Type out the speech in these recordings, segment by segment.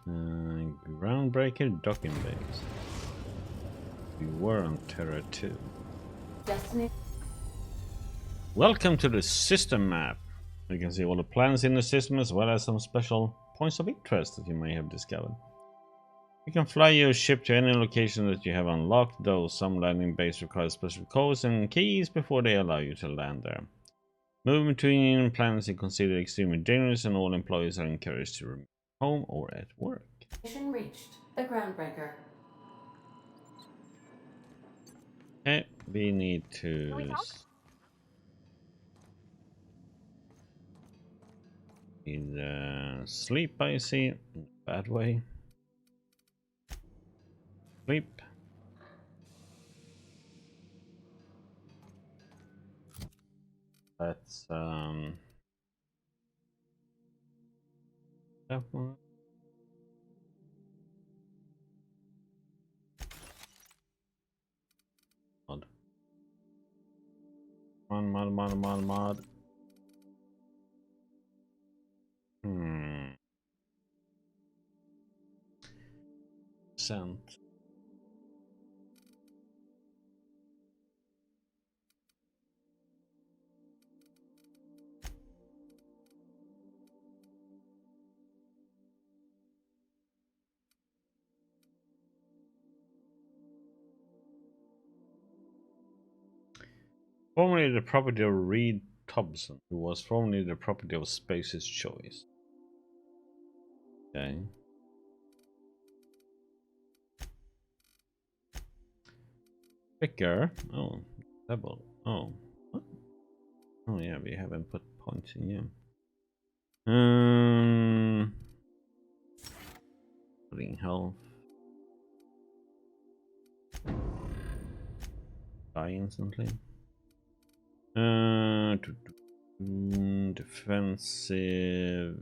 Groundbreaker docking base. We were on Terra 2. Destiny. Welcome to the system map. You can see all the planets in the system as well as some special points of interest that you may have discovered. You can fly your ship to any location that you have unlocked, though some landing bases require special codes and keys before they allow you to land there. Moving between planets is considered extremely dangerous, and all employees are encouraged to remain home or at work. Mission reached. The Groundbreaker. Okay, we need to sleep, I see. Bad way. Sleep. Let's that one. Mod. Sent. Formerly the property of Reed Thompson, who was formerly the property of Space's Choice. Okay. Vicar. Oh, double. Oh. What? Oh yeah, we haven't put points in yet. Putting health. Die instantly. Defensive.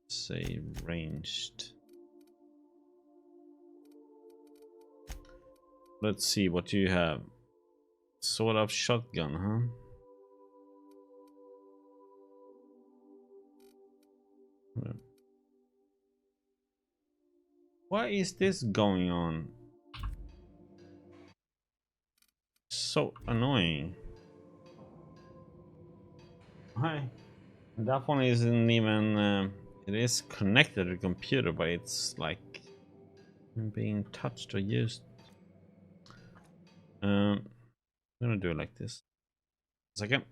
Say ranged. Let's see what you have. Sort of shotgun, huh? What is this going on? So annoying. Hi. That one isn't even. It is connected to the computer, but it's like being touched or used. I'm gonna do it like this. A second.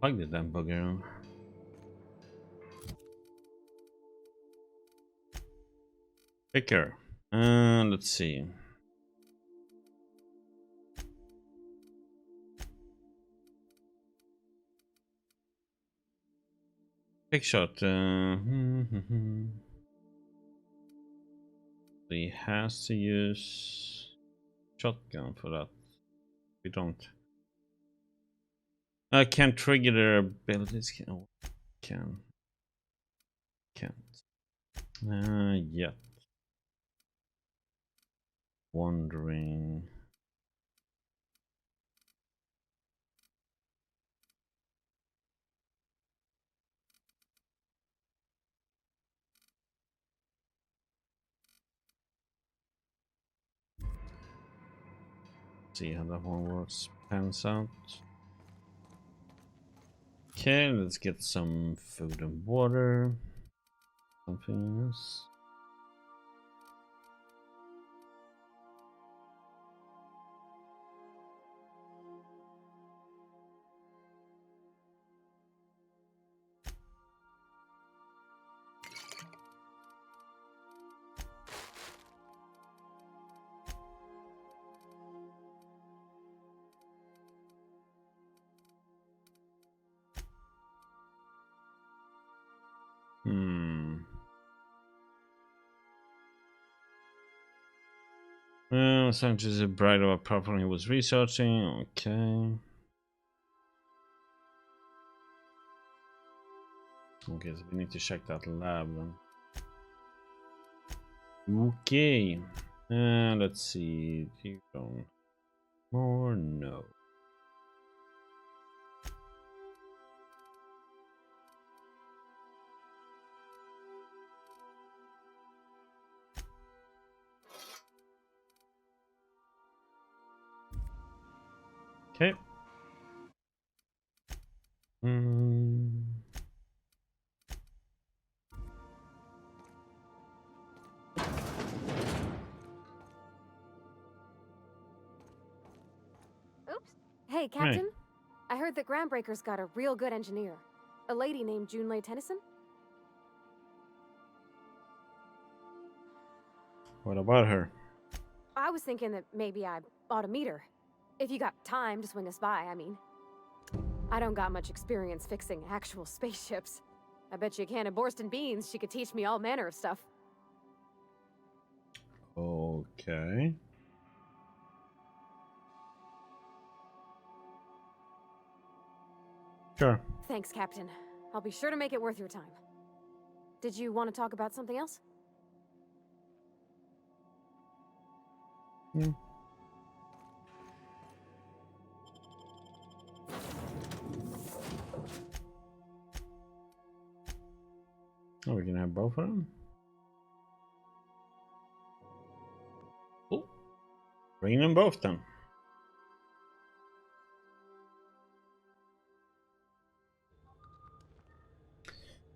Plug the damn bugger on. Vicar. Let's see. Big shot. He has to use shotgun for that. We don't. I can't trigger their abilities. Oh, can't. Yet. Wondering. See how that one works. Pans out. Okay, let's get some food and water. Something else. Sanchez is a bride of a problem he was researching. Okay. Okay, so we need to check that lab then. Okay. Let's see. Do you don't more? No. Okay. Oops. Hey, Captain. I heard that Groundbreaker's got a real good engineer. A lady named Junlei Tennyson. What about her? I was thinking that maybe I ought to meet her. If you got time to swing us by, I mean. I don't got much experience fixing actual spaceships. I bet you a can of Borston beans she could teach me all manner of stuff. Okay. Sure. Thanks, Captain. I'll be sure to make it worth your time. Did you want to talk about something else? Oh, we can have both of them. Oh, bring them both then.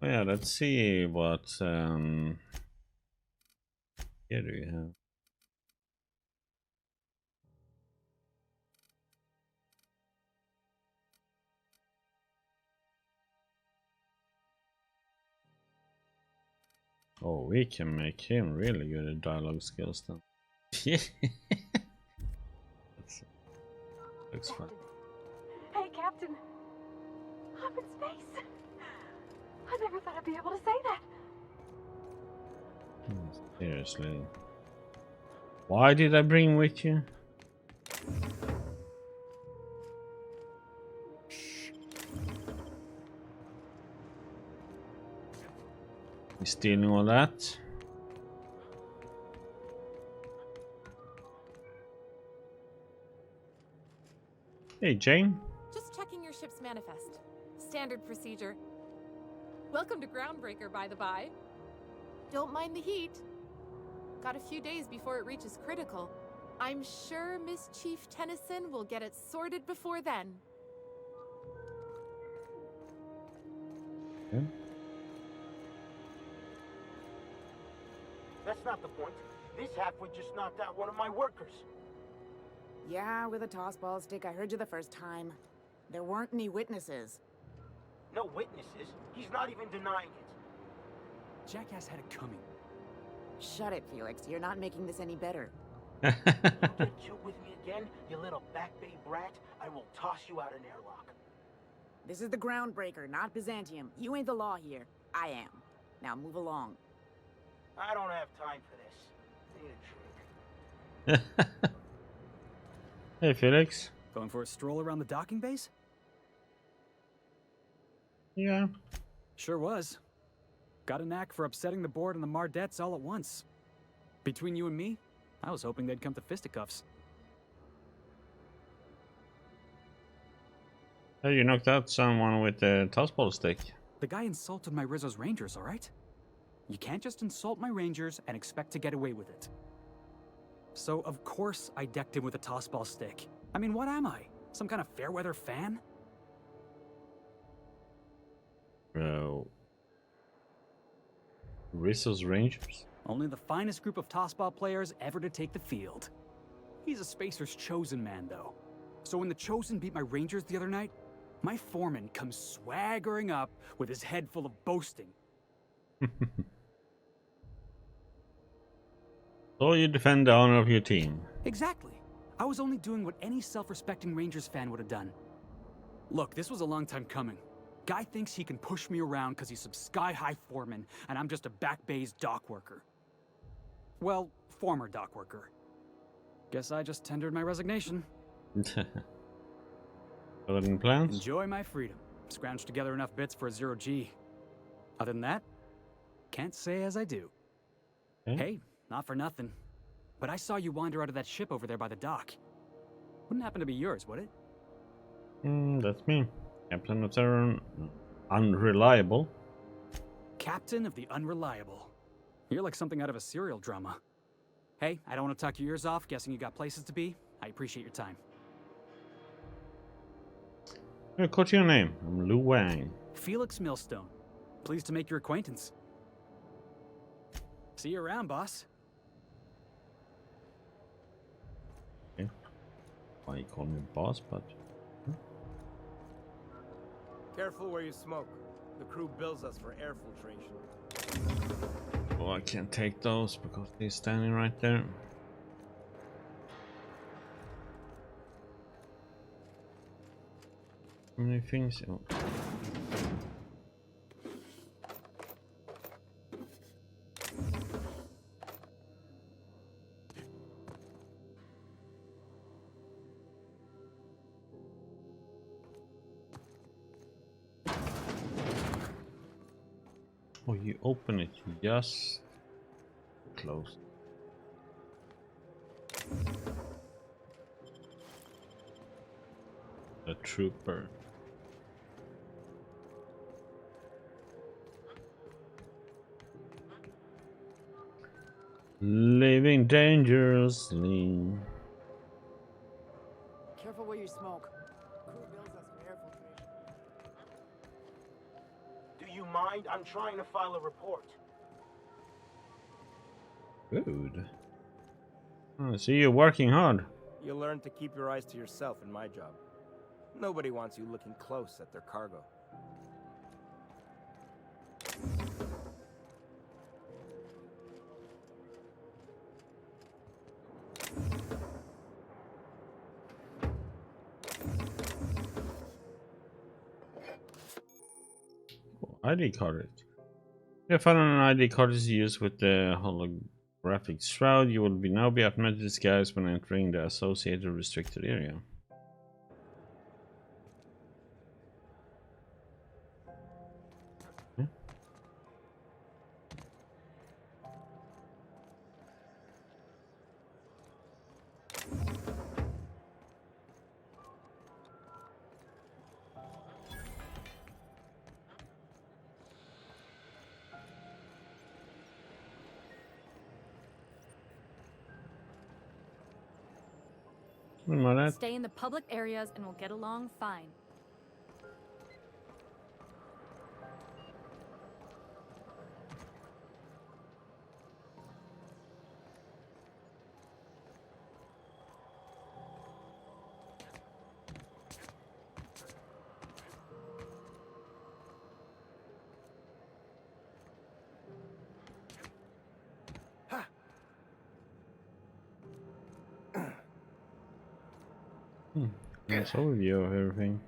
Oh, yeah, let's see what here do you have. Oh, we can make him really good at dialogue skills then. Yeah. Looks fun. Hey, Captain. I'm in space. I never thought I'd be able to say that. Seriously. Why did I bring with you? You stealing all that? Hey, Jane. Just checking your ship's manifest. Standard procedure. Welcome to Groundbreaker, by the by. Don't mind the heat. Got a few days before it reaches critical. I'm sure Miss Chief Tennyson will get it sorted before then. Okay. That's not the point. This halfwit just knocked out one of my workers. Yeah, with a tossball stick. I heard you the first time. There weren't any witnesses. No witnesses. He's not even denying it. Jackass had it coming. Shut it, Felix. You're not making this any better. You get cute with me again, you little back bay brat, I will toss you out an airlock. This is the Groundbreaker, not Byzantium. You ain't the law here. I am. Now move along. I don't have time for this. Need a drink. Hey, Felix. Going for a stroll around the docking base? Yeah. Sure was. Got a knack for upsetting the board and the Mardettes all at once. Between you and me, I was hoping they'd come to fisticuffs. Hey, you knocked out someone with a tossball stick. The guy insulted my Rizzo's Rangers, alright? You can't just insult my Rangers and expect to get away with it. So, of course, I decked him with a tossball stick. I mean, what am I? Some kind of fair-weather fan? Bro. Rizzo's Rangers? Only the finest group of tossball players ever to take the field. He's a Spacer's chosen man, though. So when the Chosen beat my Rangers the other night, my foreman comes swaggering up with his head full of boasting. So you defend the honor of your team. Exactly. I was only doing what any self-respecting Rangers fan would have done. Look, this was a long time coming. Guy thinks he can push me around because he's some sky-high foreman, and I'm just a back bay's dock worker. Well, former dock worker. Guess I just tendered my resignation. Other than plans? Enjoy my freedom. Scrounged together enough bits for a 0G. Other than that, can't say as I do. Okay. Hey, not for nothing, but I saw you wander out of that ship over there by the dock. Wouldn't happen to be yours, would it? That's me. Captain of Terror Unreliable. Captain of the Unreliable. You're like something out of a serial drama. Hey, I don't want to talk your ears off, guessing you got places to be. I appreciate your time. Hey, what's your name? I'm Lu Wang. Felix Millstone. Pleased to make your acquaintance. See you around, boss. Okay. Why you call me boss, but... Careful where you smoke. The crew bills us for air filtration. Oh, I can't take those because they're standing right there. How many things? Oh. Oh, you open it just close. The trooper. Living dangerously. Careful where you smoke. Crew bills us for air filtration. Do you mind? I'm trying to file a report. Good. Oh, I see you're working hard. You'll learn to keep your eyes to yourself in my job. Nobody wants you looking close at their cargo. ID card. If found an ID card is used with the holographic shroud, you will now be automatically disguised when entering the associated restricted area. Okay. Stay in the public areas and we'll get along fine. Nice overview of everything.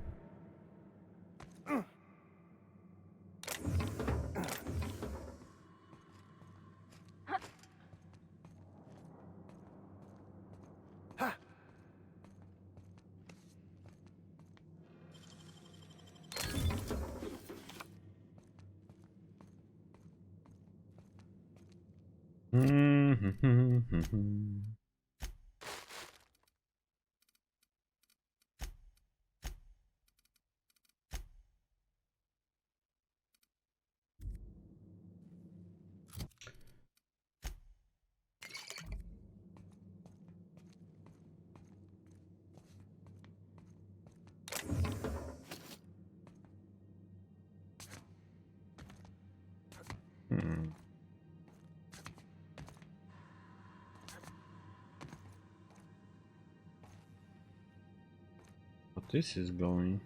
But this is going.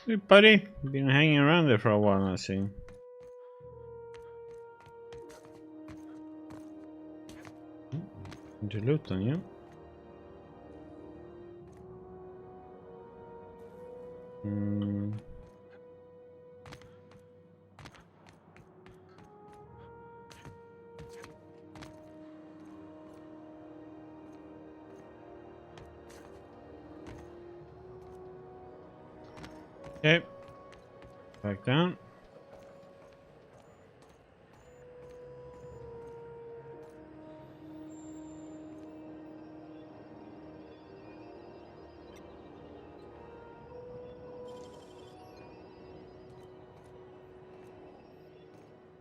Hey buddy, been hanging around there for a while, I see. Into loot on you. Hmm. Okay. Back down.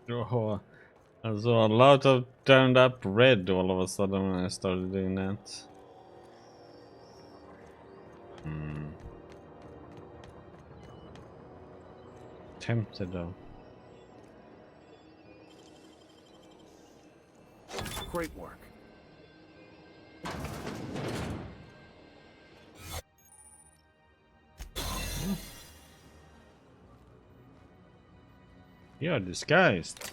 Oh, I saw a lot of turned up red all of a sudden when I started doing that. Hmm. Tempted though. Great work. You're disguised.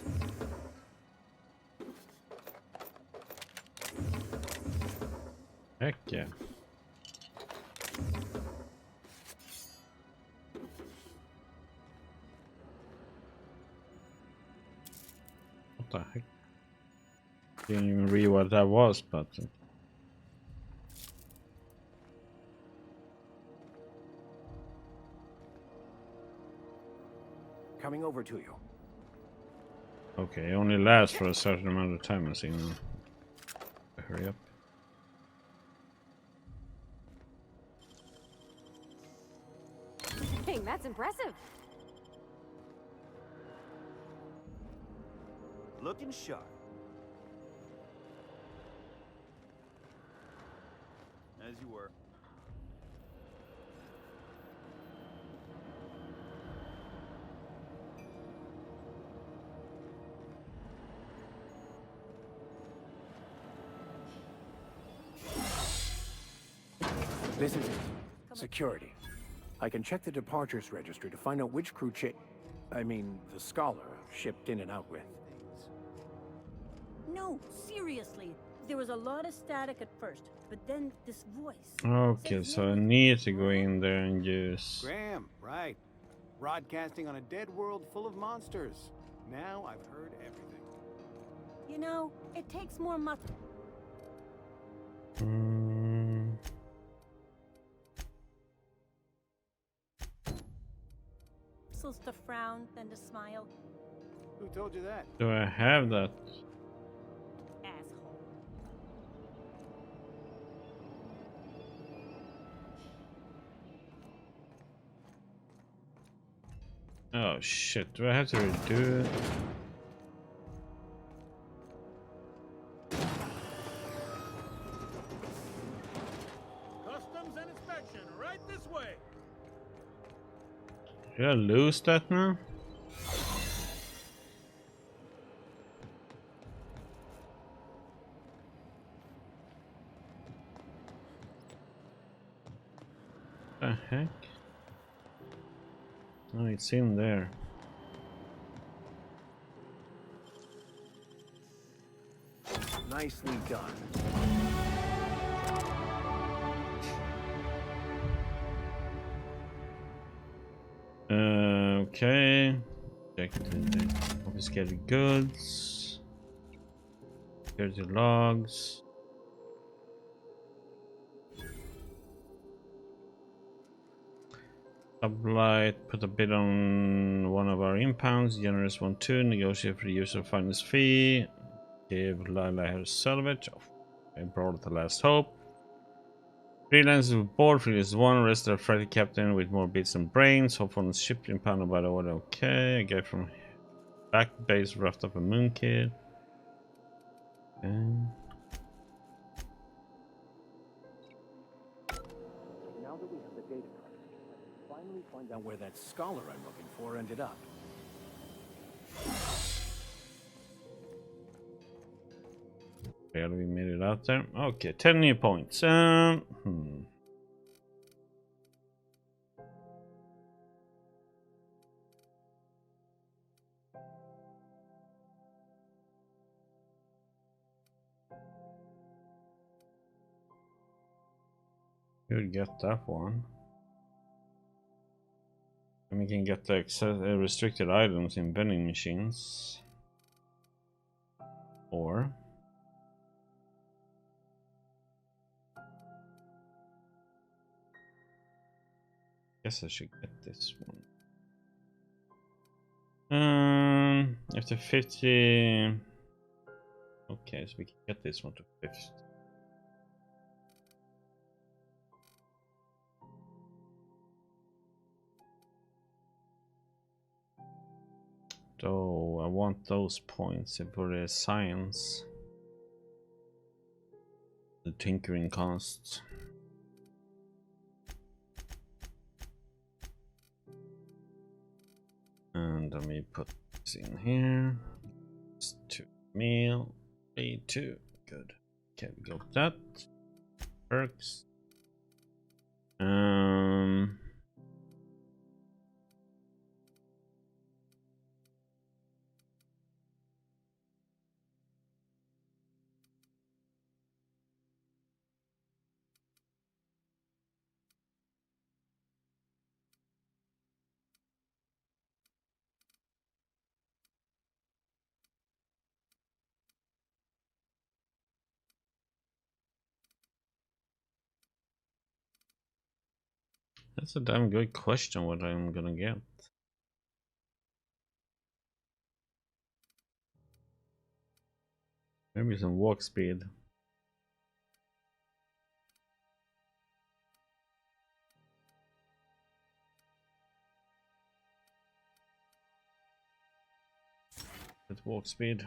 Heck yeah. What the heck? Didn't even read what that was, but Coming over to you. okay, it only lasts for a certain amount of time, I see now. Hurry up. Dang, that's impressive. Looking sharp. As you were. This is it. Security. I can check the departures registry to find out which crew the scholar shipped in and out with. No, seriously. There was a lot of static at first, but then this voice. Okay, so I need to go in there and use. Graham, right. Broadcasting on a dead world full of monsters. Now I've heard everything. You know, it takes more muscle to frown than to smile. Who told you that? Do I have that? Asshole. Oh shit, do I have to redo it? Customs and inspection, right this way. Did I lose that now? The heck? Oh, it's in there. Nicely done. Okay. Check the confiscated goods. Security logs. Sublight, put a bid on one of our impounds. Generous 1-2, negotiate for the user finance fee. Give Lila her salvage. I brought the last hope. Freelancers with board, freelancers 1, arrest the freighter captain with more bits and brains. Hope on the ship impounded by the order. Okay, I get from back base, roughed up a moon kid. Okay. Now that we have the data cartridge, finally find out where that scholar I'm looking for ended up. Barely we made it out there. Okay, 10 new points. You'd get that one. And we can get the restricted items in vending machines. Or guess I should get this one. After 50. Okay, so we can get this one to 50. So I want those points for the science. The tinkering costs. And let me put this in here. It's 2 meal. 2. Good. Okay, we got that. Perks. That's a damn good question what I'm gonna get. Maybe some walk speed. With walk speed.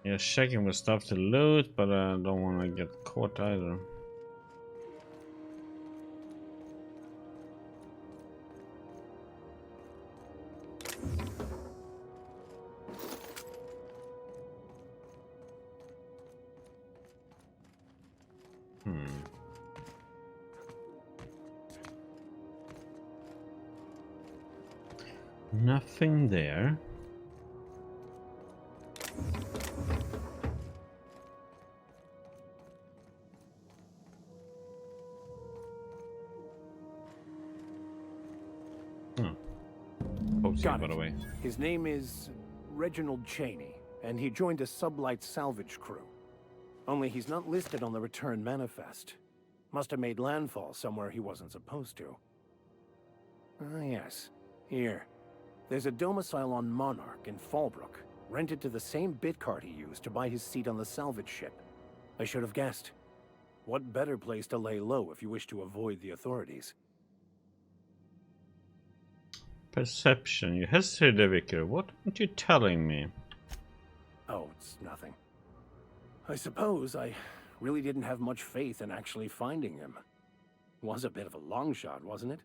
Yeah, checking with stuff to loot, but I don't want to get caught either. Nothing there. Got it. His name is Reginald Cheney, and he joined a sublight salvage crew. Only he's not listed on the return manifest. Must have made landfall somewhere he wasn't supposed to. Ah, yes. Here. There's a domicile on Monarch in Fallbrook, rented to the same bit card he used to buy his seat on the salvage ship. I should have guessed. What better place to lay low if you wish to avoid the authorities? Perception. You hesitated, Vicar. What aren't you telling me? Oh, it's nothing. I suppose I really didn't have much faith in actually finding him. Was a bit of a long shot, wasn't it?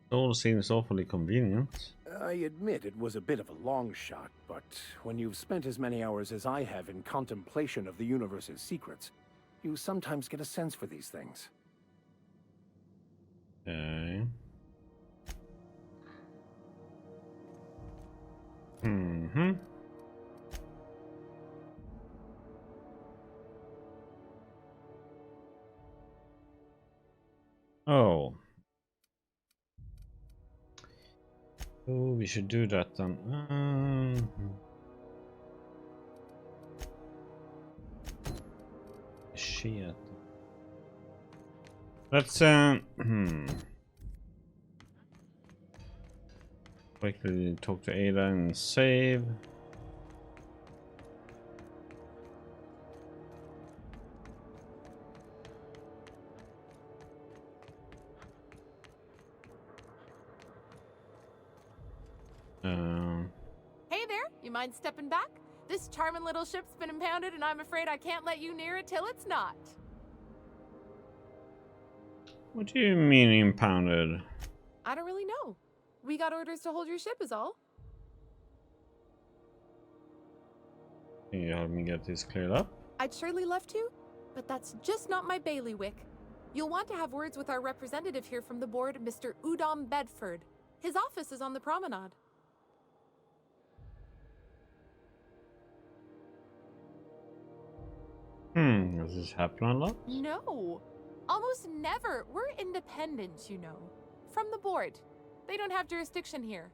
It all seems awfully convenient. I admit it was a bit of a long shot, but when you've spent as many hours as I have in contemplation of the universe's secrets, you sometimes get a sense for these things. Okay. Oh. Oh, we should do that then. Shit. Let's quickly talk to Ada and save. Hey there, you mind stepping back? This charming little ship's been impounded and I'm afraid I can't let you near it till it's not. What do you mean impounded? I don't really know. We got orders to hold your ship is all. Can you help me get this cleared up? I'd surely love to, but that's just not my bailiwick. You'll want to have words with our representative here from the board, Mr. Udom Bedford. His office is on the promenade. Does this happen a lot? No. Almost never. We're independent, you know. From the board. They don't have jurisdiction here.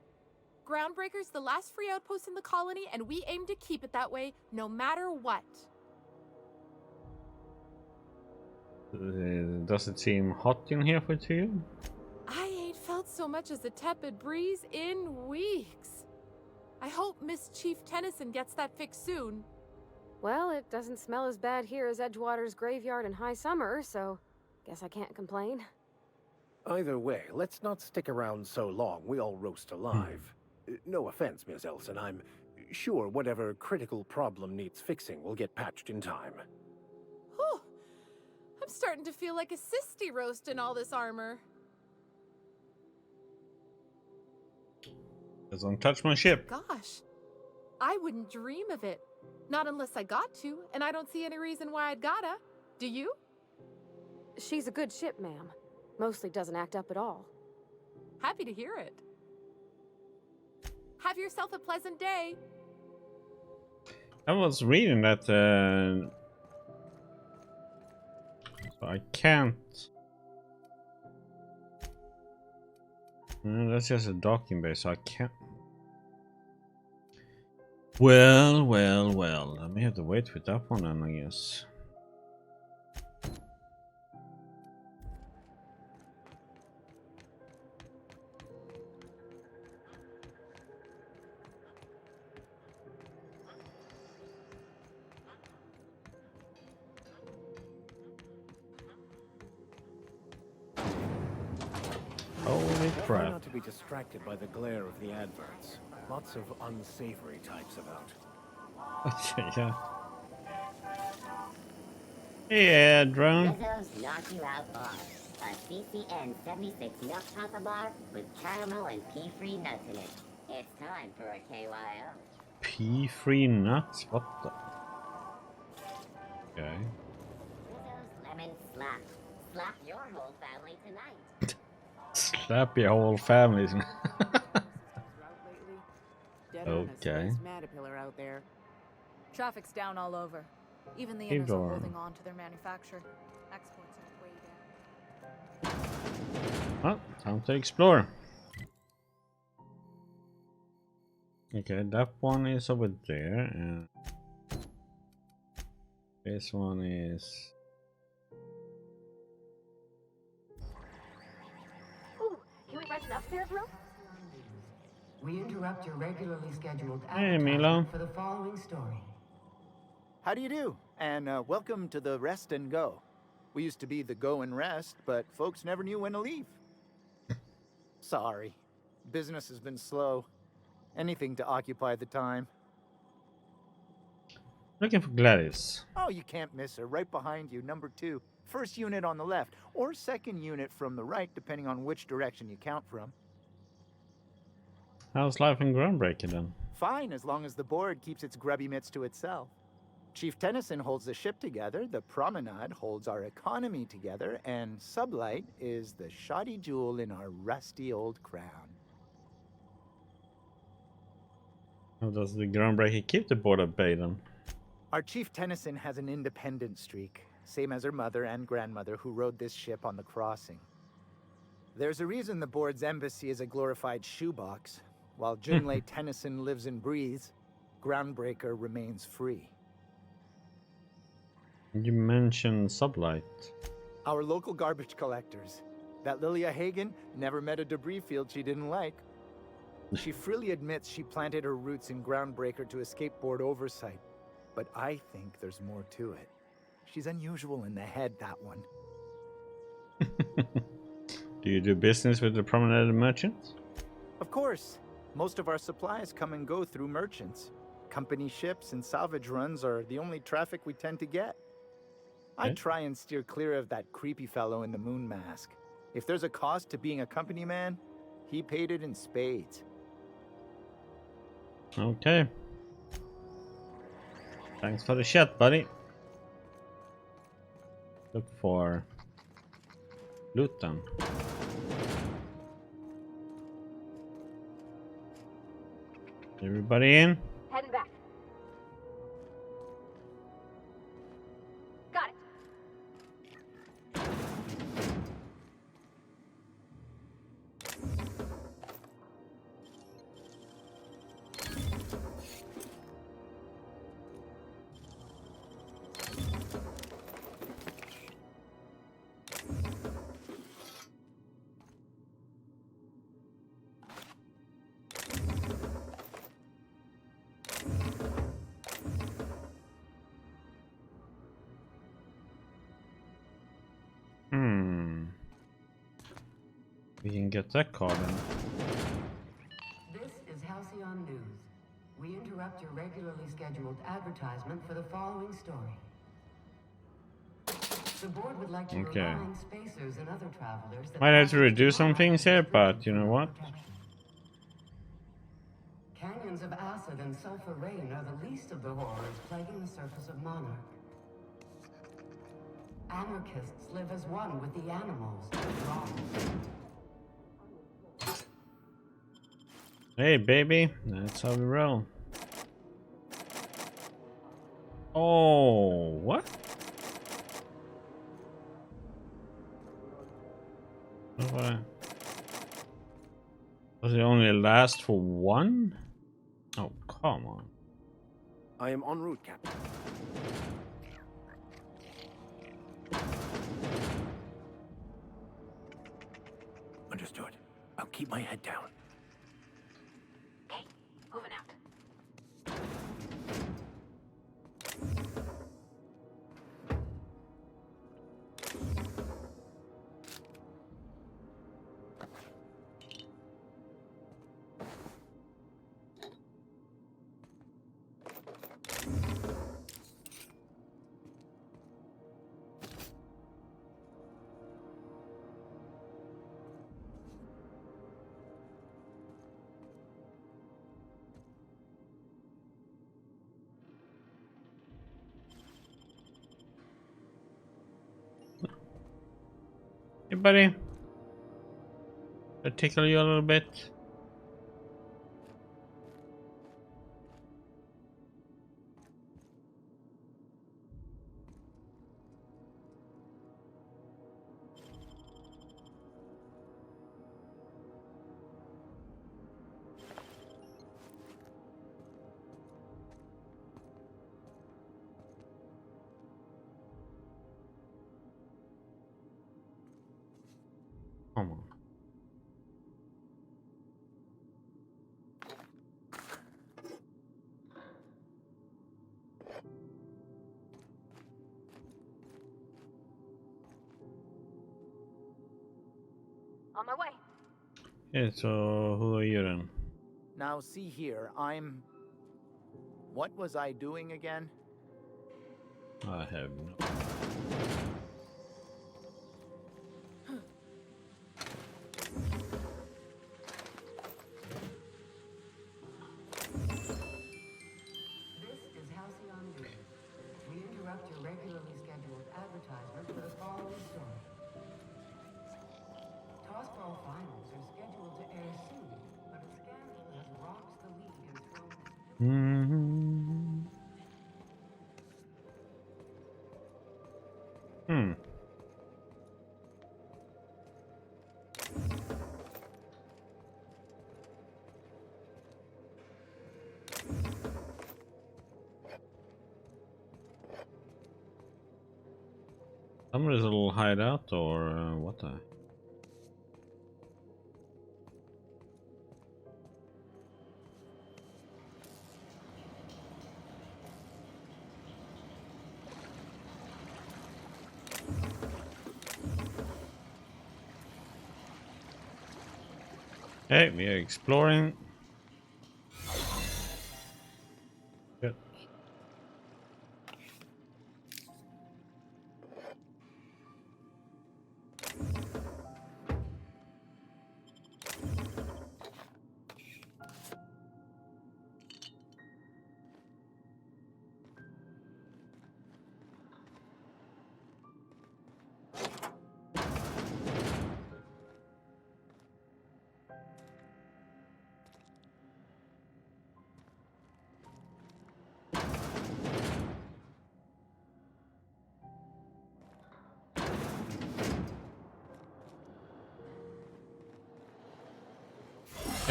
Groundbreaker's the last free outpost in the colony, and we aim to keep it that way, no matter what. Does it seem hot in here for you? I ain't felt so much as a tepid breeze in weeks. I hope Miss Chief Tennyson gets that fixed soon. Well, it doesn't smell as bad here as Edgewater's graveyard in high summer, so guess I can't complain. Either way, let's not stick around so long we all roast alive. No offense, Miss Elson, I'm sure whatever critical problem needs fixing will get patched in time. Whew. I'm starting to feel like a sisty roast in all this armor. Just don't touch my ship. Gosh, I wouldn't dream of it. Not unless I got to, and I don't see any reason why I'd gotta. Do you? She's a good ship, ma'am. Mostly doesn't act up at all. Happy to hear it. Have yourself a pleasant day. I was reading that so I can't. No, that's just a docking base, so I can't. Well. I may have to wait with that one then, I guess. Holy Try crap. not to be distracted by the glare of the adverts. Lots of unsavory types about. Yeah. Yeah, drone. Rizzo's Knock You Out Bar. A CCN 76 milk chocolate bar with caramel and pea-free nuts in it. It's time for a KYO. Pea-free nuts? What the? Okay. Rizzo's Lemon Slap. Slap your whole family tonight. Slap your whole family. Okay. Caterpillar out there. Traffic's down all over. Even the Keep inners are going. holding on to their manufacture. Exports are way down. Well, time to explore. Okay, that one is over there, and this one is. Ooh, can we rent an upstairs room? We interrupt your regularly scheduled Hey, Milo. for the following story. How do you do? And welcome to the Rest and Go. We used to be the Go and Rest, but folks never knew when to leave. Sorry. Business has been slow. Anything to occupy the time. Looking for Gladys. Oh, you can't miss her. Right behind you, number 2. First unit on the left, or second unit from the right, depending on which direction you count from. How's life in Groundbreaker then? Fine, as long as the board keeps its grubby mitts to itself. Chief Tennyson holds the ship together, the promenade holds our economy together, and Sublight is the shoddy jewel in our rusty old crown. How does the Groundbreaker keep the board at bay then? Our Chief Tennyson has an independent streak, same as her mother and grandmother who rode this ship on the crossing. There's a reason the board's embassy is a glorified shoebox. While Junlei Tennyson lives and breathes, Groundbreaker remains free. You mentioned Sublight. Our local garbage collectors. That Lilia Hagen never met a debris field she didn't like. She freely admits she planted her roots in Groundbreaker to escape board oversight. But I think there's more to it. She's unusual in the head, that one. Do you do business with the promenade merchants? Of course. Most of our supplies come and go through merchants. Company ships and salvage runs are the only traffic we tend to get. I try and steer clear of that creepy fellow in the moon mask. If there's a cost to being a company man, he paid it in spades. Okay. Thanks for the chat, buddy. Look for loot then. Everybody in? Heading back. Got it. We can get that card in. This is Halcyon News. We interrupt your regularly scheduled advertisement for the following story. The board would like to remind spacers and other travelers that might have to reduce some things here, but you know what? Canyons of acid and sulfur rain are the least of the horrors plaguing the surface of Monarch. Anarchists live as one with the animals. Hey, baby, that's how we roll. Oh, what? What? Does it only last for one? Oh, come on. I am en route, Captain. Understood. I'll keep my head down. Okay, moving out. Hey, buddy. I tickle you a little bit. Come on. On my way. Yeah, so who are you then? Now, see here, I'm... What was I doing again? I have no. This is Halcyon News. We interrupt your regularly scheduled advertisement for the following story. Tossball finals are scheduled to air soon, but a scandal has rocked the league and thrown... Somebody's a little hideout or what the? Hey, we are exploring. Good.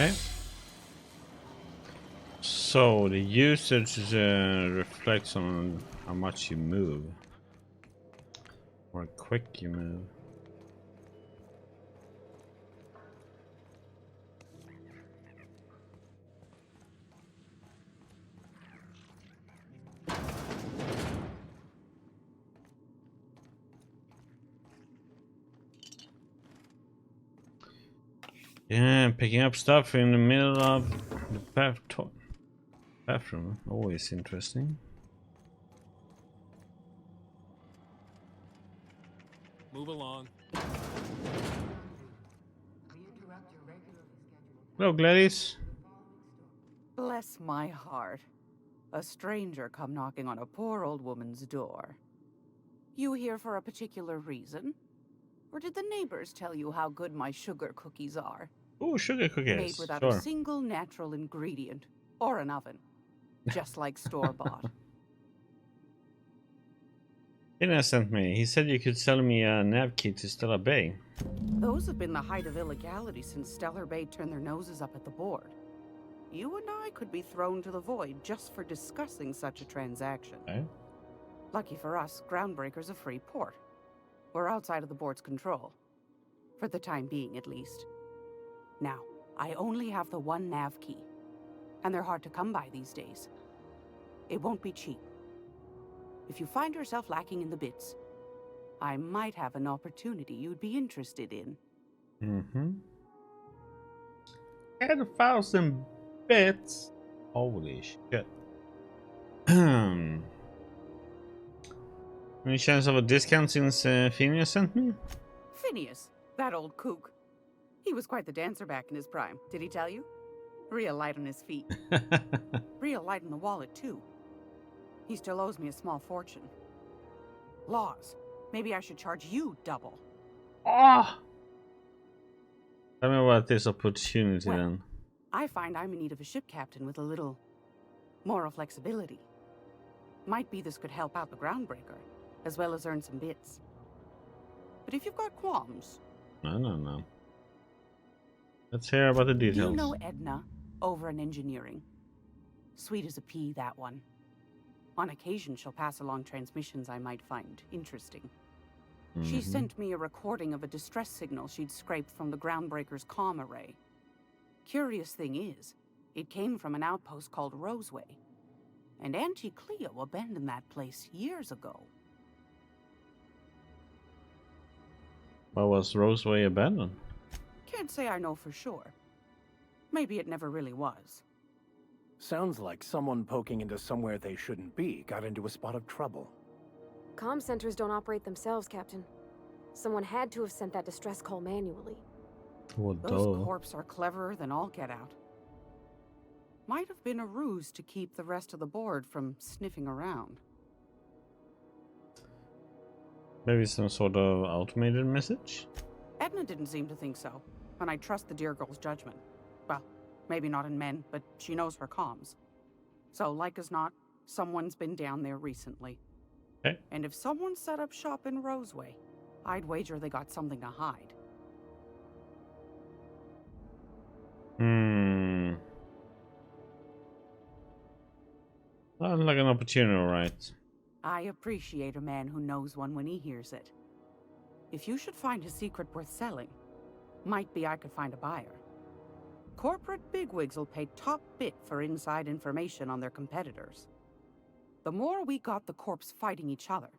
Okay. So the usage reflects on how much you move, or how quick you move. Yeah, picking up stuff in the middle of the bathroom, always interesting. Move along. Hello, Gladys. Bless my heart. A stranger come knocking on a poor old woman's door. You here for a particular reason? Or did the neighbors tell you how good my sugar cookies are? Oh, sugar cookies. Made without Sure. a single natural ingredient. Or an oven. Just like store-bought. Tina sent me. He said you could sell me a nav key to Stella Bay. Those have been the height of illegality since Stellar Bay turned their noses up at the board. You and I could be thrown to the void just for discussing such a transaction. Okay. Lucky for us, Groundbreaker's a free port. We're outside of the board's control. For the time being, at least. Now, I only have the one nav key. And they're hard to come by these days. It won't be cheap. If you find yourself lacking in the bits, I might have an opportunity you'd be interested in. Mm-hmm. 10,000 bits. Holy shit. Any chance of a discount since Phineas sent me? Phineas, that old kook. He was quite the dancer back in his prime, did he tell you? Real light on his feet. Real light in the wallet, too. He still owes me a small fortune. Laws. Maybe I should charge you double. Ah! Tell me about this opportunity Well, then. I find I'm in need of a ship captain with a little moral flexibility. Might be this could help out the Groundbreaker, as well as earn some bits. But if you've got qualms... No. Let's hear about the details. You know Edna, over in engineering. Sweet as a pea, that one. On occasion, she'll pass along transmissions I might find interesting. She sent me a recording of a distress signal she'd scraped from the Groundbreaker's comm array. Curious thing is, it came from an outpost called Roseway. And Auntie Cleo abandoned that place years ago. Why was Roseway abandoned? Can't say I know for sure. Maybe it never really was. Sounds like someone poking into somewhere they shouldn't be got into a spot of trouble. Comm centers don't operate themselves, Captain. Someone had to have sent that distress call manually. Well, Those corps are cleverer than all get out. Might have been a ruse to keep the rest of the board from sniffing around. Maybe some sort of automated message? Edna didn't seem to think so, and I trust the dear girl's judgment. Well, maybe not in men, but she knows her comms. So, like as not, someone's been down there recently. Okay. And if someone set up shop in Roseway, I'd wager they got something to hide. Sounds like an opportunity, right? I appreciate a man who knows one when he hears it. If you should find a secret worth selling, might be I could find a buyer. Corporate bigwigs will pay top bit for inside information on their competitors. The more we got the corps fighting each other,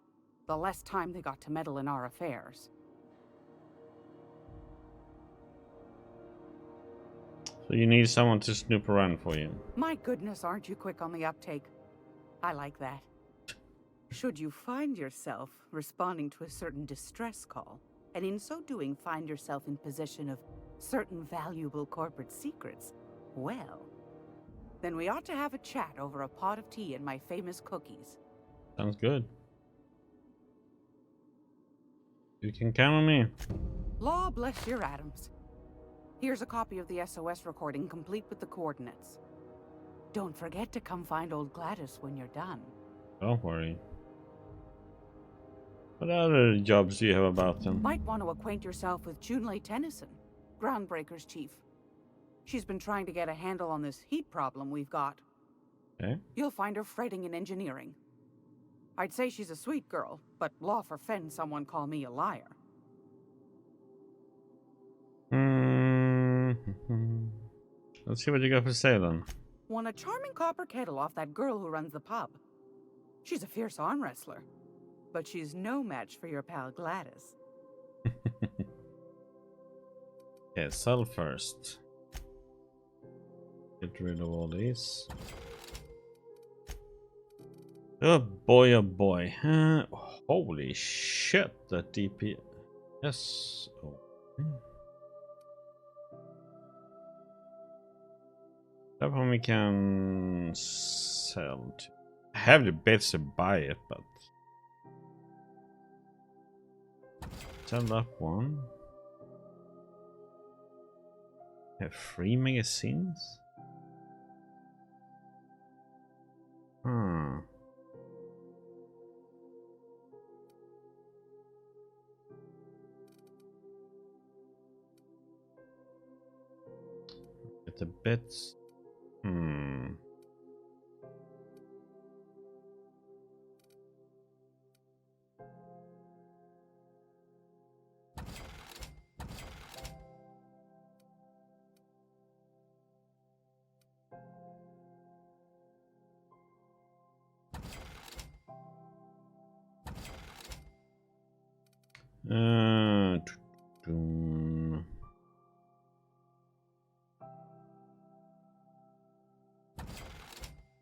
the less time they got to meddle in our affairs. So you need someone to snoop around for you. My goodness, aren't you quick on the uptake? I like that. Should you find yourself responding to a certain distress call, and in so doing find yourself in possession of certain valuable corporate secrets, well, then we ought to have a chat over a pot of tea and my famous cookies. Sounds good. You can count on me. Law bless your atoms. Here's a copy of the SOS recording complete with the coordinates. Don't forget to come find old Gladys when you're done. Don't worry. What other jobs do you have about them? Might want to acquaint yourself with Junlei Tennyson, Groundbreaker's chief. She's been trying to get a handle on this heat problem we've got. Okay. You'll find her fretting in engineering. I'd say she's a sweet girl, but law forfend someone call me a liar. Let's see what you got for sale then. Won a charming copper kettle off that girl who runs the pub. She's a fierce arm wrestler, but she's no match for your pal Gladys. Okay, sell first. Get rid of all these. Oh boy, oh boy. Holy shit, that DP. Yes. Oh. That one we can sell to. I have the bits to buy it, but sell that one. Have 3 magazines? Get the bits.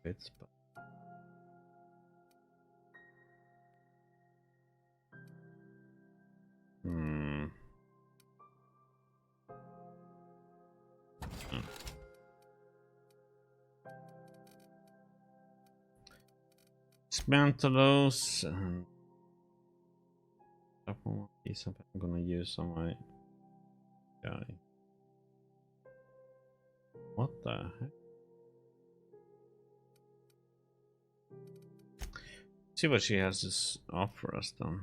Bits, but dismantle those, and that one is something I'm gonna use on my guy. What the heck? See what she has to offer us then.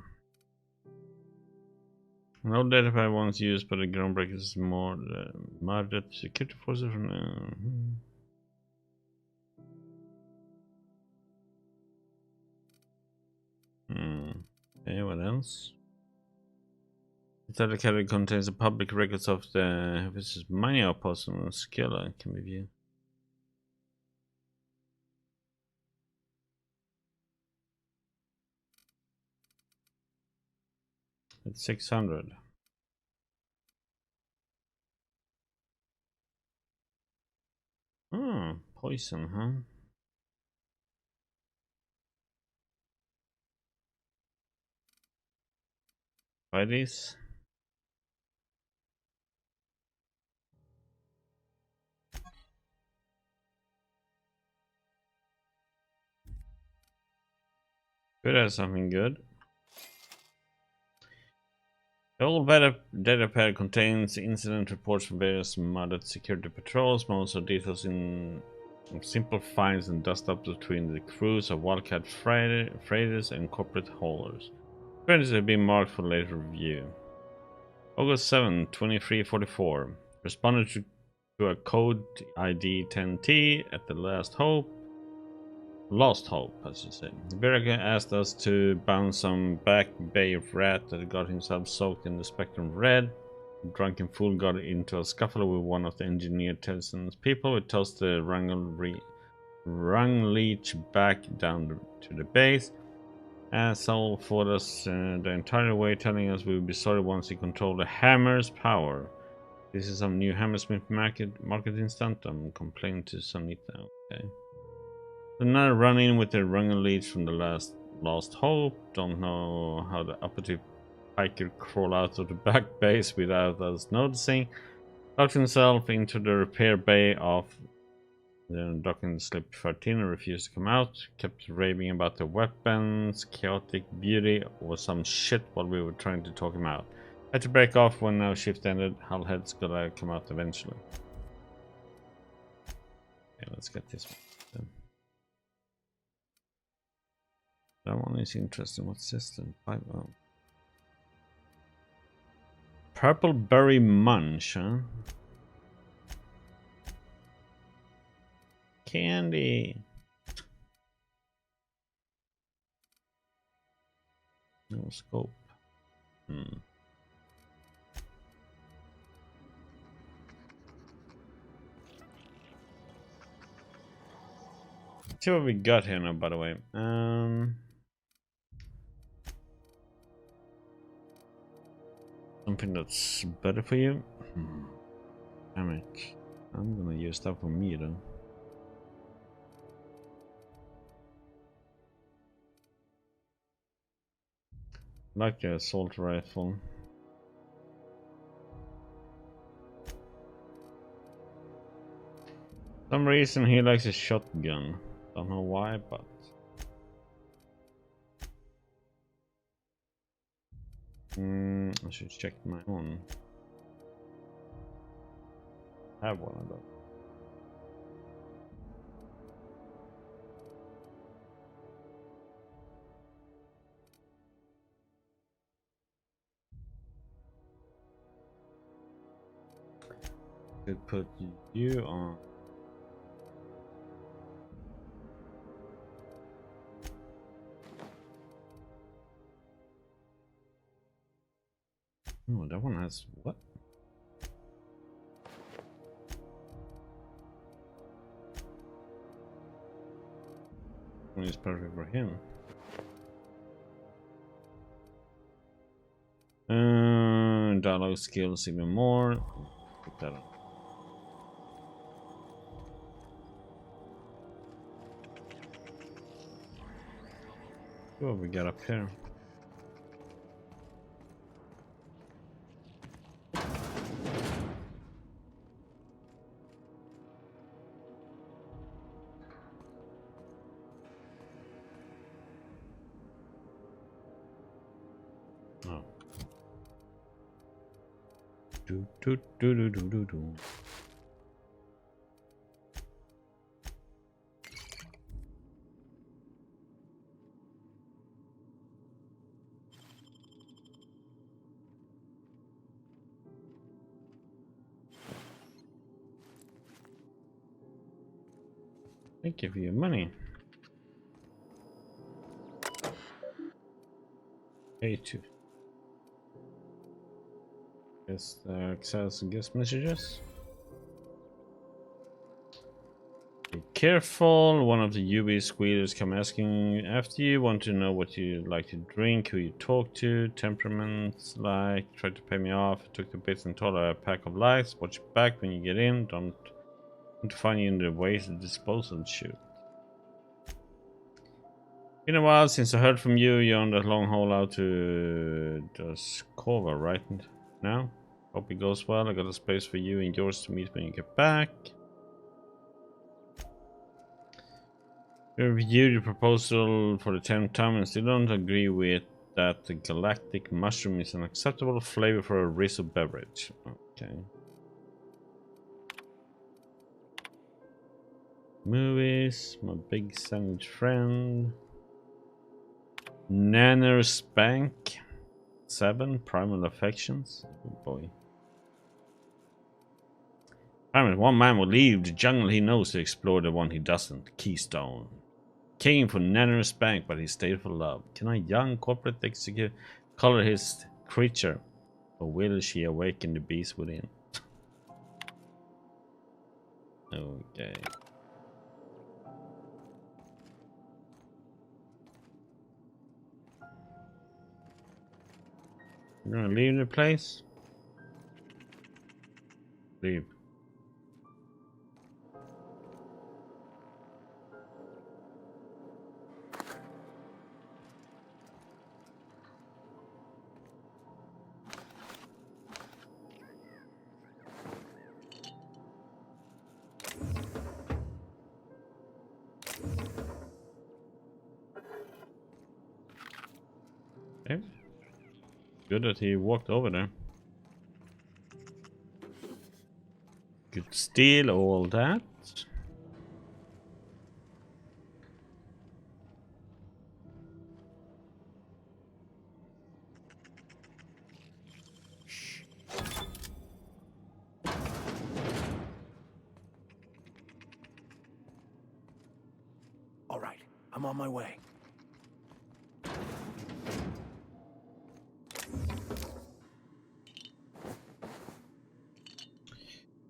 No data I once used, but the Groundbreaker is more murdered security forces from Okay, what else? The data category contains the public records of the mining outposts and skill can be viewed. It's 600. Poison, huh? Buy these. Could have something good. The old data pad contains incident reports from various modded security patrols, most of details in simple finds and dust ups between the crews of Wildcat freighters and corporate haulers. Credits have been marked for later review. August 7, 2344. Responded to a code ID 10T at the Lost Hope, I should say. Vicar asked us to bounce some back bay rat that got himself soaked in the spectrum red. The drunken fool got into a scuffle with one of the engineer Tennyson's people. We tossed the rung leech back down to the base. Asshole fought us the entire way, telling us we would be sorry once he controlled the hammer's power. This is some new Hammersmith marketing stunt. I'm complaining to Sanita. Okay. Another run-in with the Rungan leads from the Lost Hope. Don't know how the uppity hiker crawl out of the back base without us noticing. Locked himself into the repair bay of the docking slip 13 and refused to come out. Kept raving about the weapons, chaotic beauty, or some shit while we were trying to talk him out. Had to break off when our shift ended. Hullhead's gotta come out eventually. Okay, let's get this one. That one is interesting. What system? Purple berry munch, huh? candy. No scope. See what we got here now, by the way. Something that's better for you. Damn it. I'm gonna use that for me though. Like the assault rifle. For some reason he likes a shotgun. Don't know why, but I should check my own. I have one of those. Could put you on. Oh, that one has what? One is perfect for him. Dialogue skills even more. Put that on. What we got up here? Oh. Do do do do do do do. They give you money. A2. Guest access guest messages. Be careful. One of the UV squealers come asking after you. Want to know what you like to drink, who you talk to, temperaments like. Tried to pay me off. Took the bits and told her a pack of lies. Watch your back when you get in. Don't want to find you in the waste of disposal chute. Been a while since I heard from you. You're on that long haul out to Doskova right now. Hope it goes well. I got a space for you and yours to meet when you get back. We reviewed your proposal for the 10th time and still don't agree with that the galactic mushroom is an acceptable flavor for a Rizzo beverage. Okay. Movies, my big sandwich friend. Nanner Spank 7 Primal Affections. Oh boy. Apparently one man will leave the jungle he knows to explore the one he doesn't. Keystone. Came for Nanner Spank, but he stayed for love. Can a young corporate executive color his creature? Or will she awaken the beast within? Okay. You're gonna leave the place? Leave. Okay. Good that he walked over there. Could steal all that. All right, I'm on my way.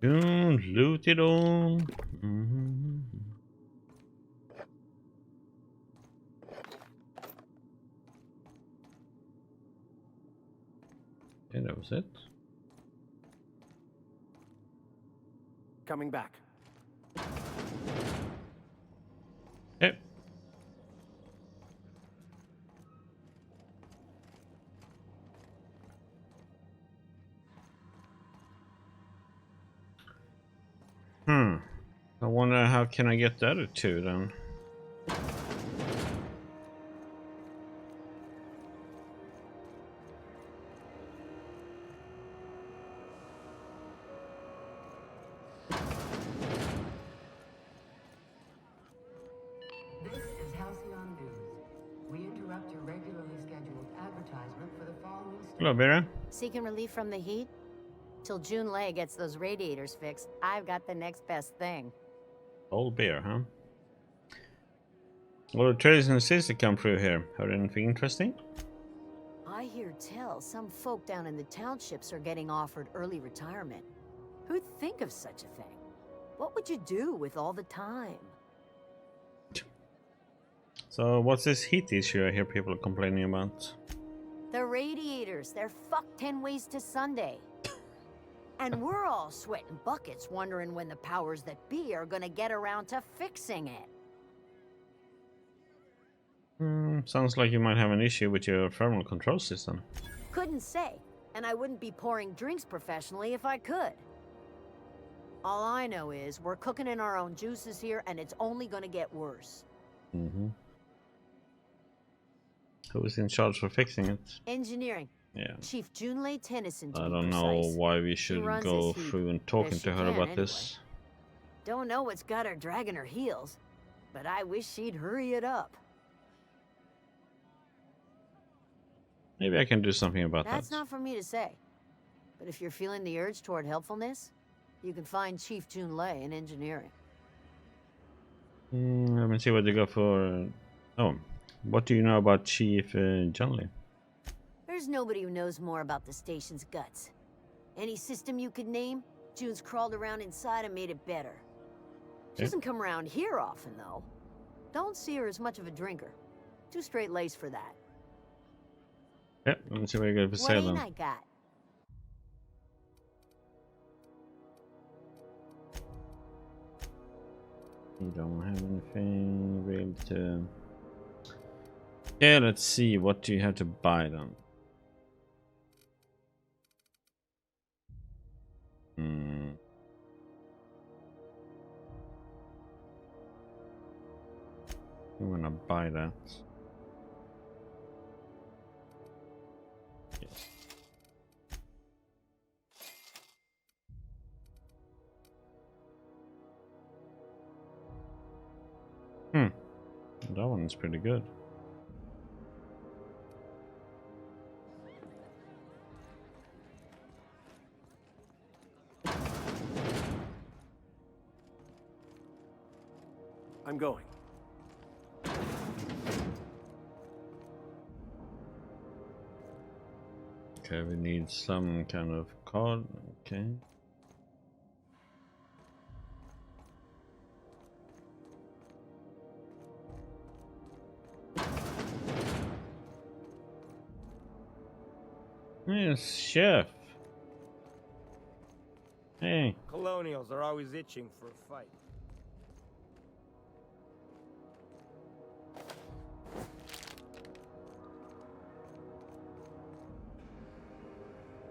Don't loot it all. Okay, that was it. Coming back. Okay. I wonder how can I get the other two then? This is Halcyon News. We interrupt your regularly scheduled advertisement for the following. Hello, Vera. Seeking relief from the heat? Till Junlei gets those radiators fixed, I've got the next best thing. Old beer, huh? A lot of traders and cities that come through here. Heard anything interesting? I hear tell some folk down in the townships are getting offered early retirement. Who'd think of such a thing? What would you do with all the time? So what's this heat issue I hear people are complaining about? The radiators, they're fucked 10 ways to Sunday. And we're all sweating buckets wondering when the powers that be are gonna get around to fixing it. Sounds like you might have an issue with your thermal control system. Couldn't say, and I wouldn't be pouring drinks professionally if I could. All I know is we're cooking in our own juices here, and it's only gonna get worse. Who is in charge for fixing it? Engineering. Yeah. Chief Junlei Tennyson, to I be don't know precise. why we should runs go this heat through and talking best to she her can about anyway. this. Don't know what's got her dragging her heels, but I wish she'd hurry it up. Maybe I can do something about That's that. not for me to say. But if you're feeling the urge toward helpfulness, you can find Chief Junlei in engineering. Let me see what they go for. Oh, what do you know about Chief Junlei? There's nobody who knows more about the station's guts. Any system you could name, June's crawled around inside and made it better. She doesn't come around here often, though. Don't see her as much of a drinker. Too straight-laced for that. Yeah, let me see what you got for What sale ain't then. I got? You don't have anything real to... Yeah, let's see. What do you have to buy then? I'm gonna buy that. Yes. That one's pretty good. I'm going. Okay, we need some kind of card. Okay. Yes, chef. Hey. Colonials are always itching for a fight.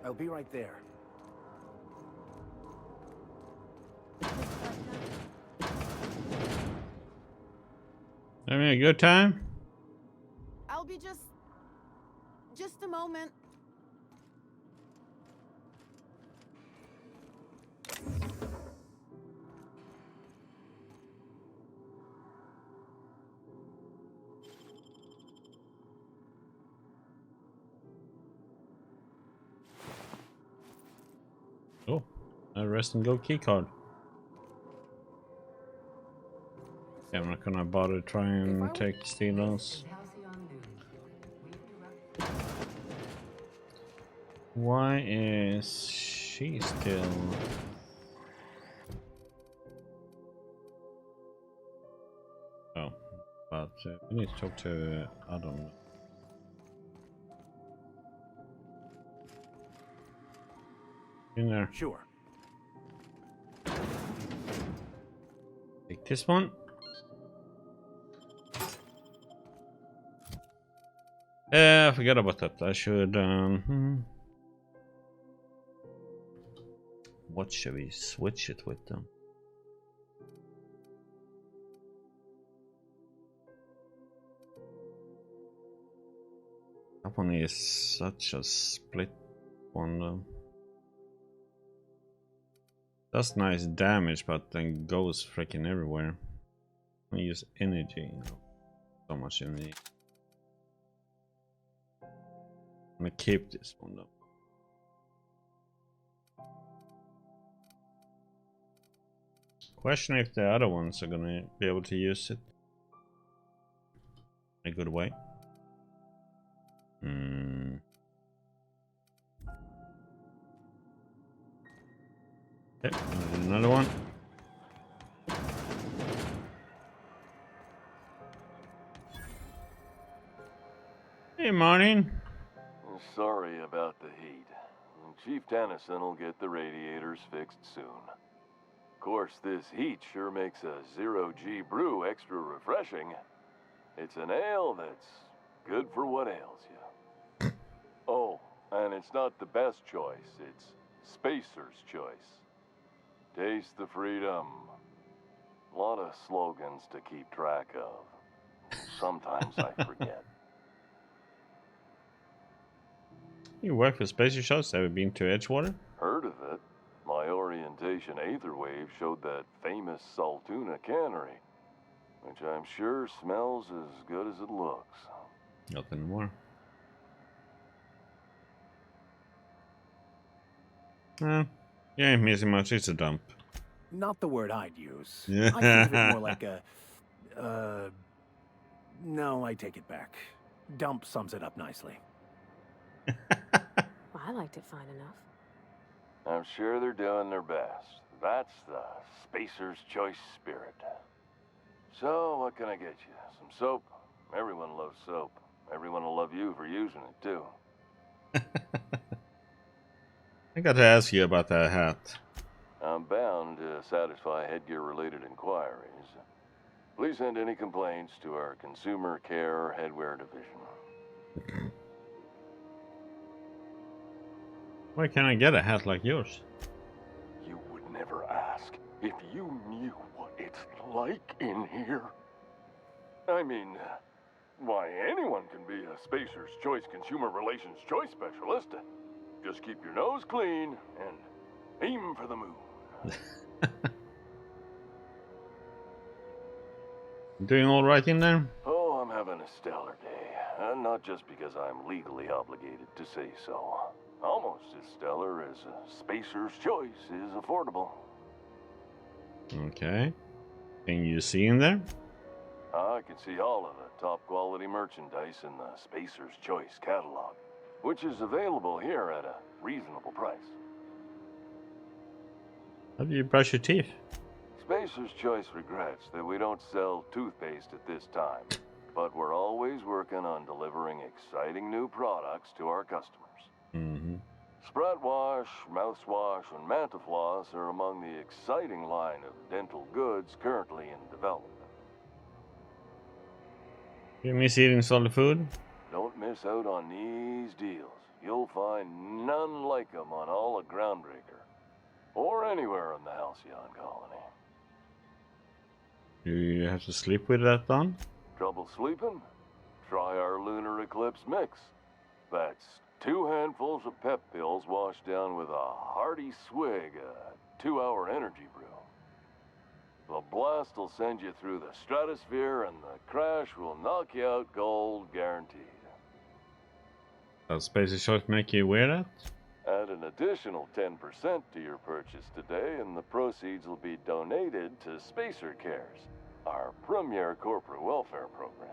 I'll be right there. Having a good time? I'll be just a moment. Oh, a rest and go key card. I'm not gonna bother trying to take stealers. Why is she still? Oh, but we need to talk to Udom. In there. Sure. Take this one. I forgot about that. I should. What should we switch it with them? That one is such a split one though. Does nice damage, but then goes freaking everywhere. I use energy. So much energy. I'm gonna keep this one though. Question if the other ones are gonna be able to use it in a good way. Okay, another one. Hey, morning. Sorry about the heat. Chief Tennyson will get the radiators fixed soon. Of course, this heat sure makes a 0G brew extra refreshing. It's an ale that's good for what ails you. Oh, and it's not the best choice, it's Spacer's choice. Taste the freedom. A lot of slogans to keep track of. Sometimes I forget. You work for Spacer shows? Have you been to Edgewater? Heard of it. My orientation aether wave showed that famous Saltuna cannery, which I'm sure smells as good as it looks. Nothing more. You ain't missing much, it's a dump. Not the word I'd use. Yeah. I think of it more like a... No, I take it back. Dump sums it up nicely. Well, I liked it fine enough. I'm sure they're doing their best. That's the Spacer's Choice spirit. So, what can I get you? Some soap? Everyone loves soap. Everyone will love you for using it, too. I got to ask you about that hat. I'm bound to satisfy headgear-related inquiries. Please send any complaints to our Consumer Care Headwear Division. Why can't I get a hat like yours? You would never ask if you knew what it's like in here. I mean, why, anyone can be a Spacer's Choice Consumer Relations Choice Specialist. Just keep your nose clean and aim for the moon. Doing all right in there? Oh, I'm having a stellar day. And not just because I'm legally obligated to say so. Almost as stellar as a Spacer's Choice is affordable. Okay. Can you see in there? I can see all of the top quality merchandise in the Spacer's Choice catalog, which is available here at a reasonable price. How do you brush your teeth? Spacer's Choice regrets that we don't sell toothpaste at this time, but we're always working on delivering exciting new products to our customers. Sprout Wash, Mouthwash, and Mantafloss are among the exciting line of dental goods currently in development. You miss eating solid food? Don't miss out on these deals. You'll find none like them on all of Groundbreaker, or anywhere in the Halcyon colony. Do you have to sleep with that on? Trouble sleeping? Try our Lunar Eclipse mix. That's 2 handfuls of pep pills washed down with a hearty swig of 2-hour energy brew. The blast will send you through the stratosphere and the crash will knock you out cold, guaranteed. Does Spacer's Choice make you wear that? Add an additional 10% to your purchase today and the proceeds will be donated to Spacer Cares, our premier corporate welfare program.